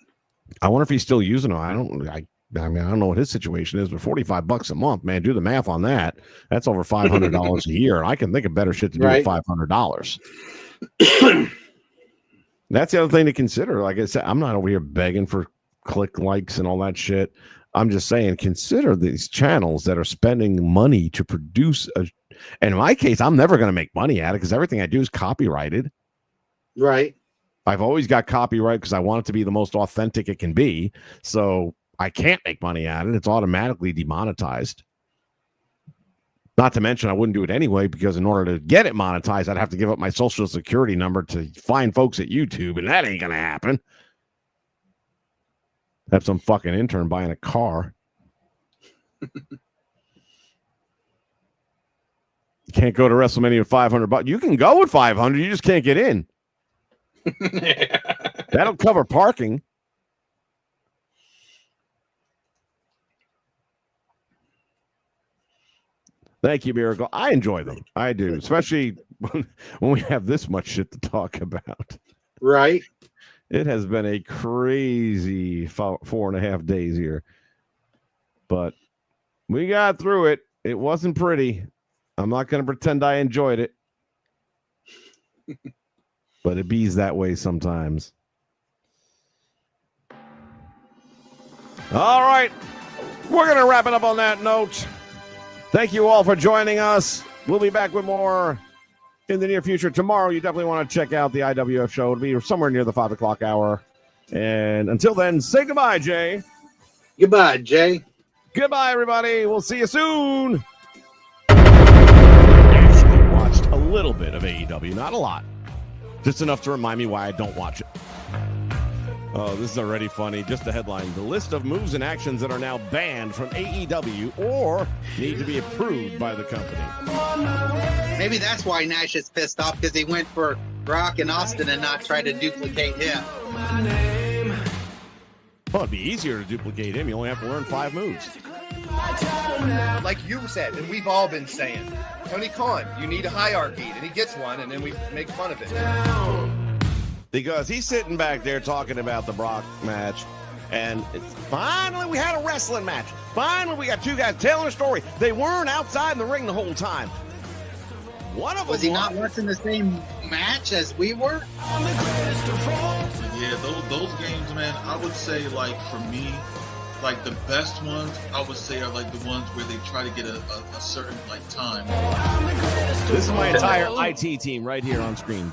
Speaker 1: I wonder if he's still using them. I don't know what his situation is, but $45 a month, man, do the math on that. That's over $500 a year. I can think of better shit to do with $500. That's the other thing to consider. Like I said, I'm not over here begging for click likes and all that shit. I'm just saying, consider these channels that are spending money to produce and in my case, I'm never going to make money at it because everything I do is copyrighted.
Speaker 5: Right.
Speaker 1: I've always got copyright because I want it to be the most authentic it can be. So I can't make money at it. It's automatically demonetized. Not to mention, I wouldn't do it anyway because in order to get it monetized, I'd have to give up my social security number to find folks at YouTube, and that ain't going to happen. Have some fucking intern buying a car. You can't go to WrestleMania with $500. You can go with $500. You just can't get in. That'll cover parking. Thank you, Miracle. I enjoy them. I do, especially when we have this much shit to talk about.
Speaker 5: Right.
Speaker 1: It has been a crazy 4.5 days here, but we got through it. It wasn't pretty. I'm not going to pretend I enjoyed it, but it bees that way sometimes. All right. We're going to wrap it up on that note. Thank you all for joining us. We'll be back with more in the near future. Tomorrow, you definitely want to check out the IWF show. It'll be somewhere near the 5 o'clock hour. And until then, say goodbye, Jay.
Speaker 5: Goodbye, Jay.
Speaker 1: Goodbye, everybody. We'll see you soon. I actually watched a little bit of AEW, not a lot. Just enough to remind me why I don't watch it. Oh, this is already funny. Just the headline. The list of moves and actions that are now banned from AEW or need to be approved by the company.
Speaker 2: Maybe that's why Nash is pissed off, because he went for Brock and Austin and not try to duplicate him.
Speaker 1: Well, it'd be easier to duplicate him. You only have to learn 5 moves.
Speaker 3: Like you said, and we've all been saying, Tony Khan, you need a hierarchy, and he gets one, and then we make fun of it.
Speaker 1: Because he's sitting back there talking about the Brock match, and finally we had a wrestling match. Finally we got two guys telling a story. They weren't outside in the ring the whole time. One of them
Speaker 2: Was he not watching the same match as we were?
Speaker 4: Yeah, those games, man, I would say, like, for me, like, the best ones, I would say, are, like, the ones where they try to get a certain, like, time.
Speaker 1: This is my entire IT team right here on screen.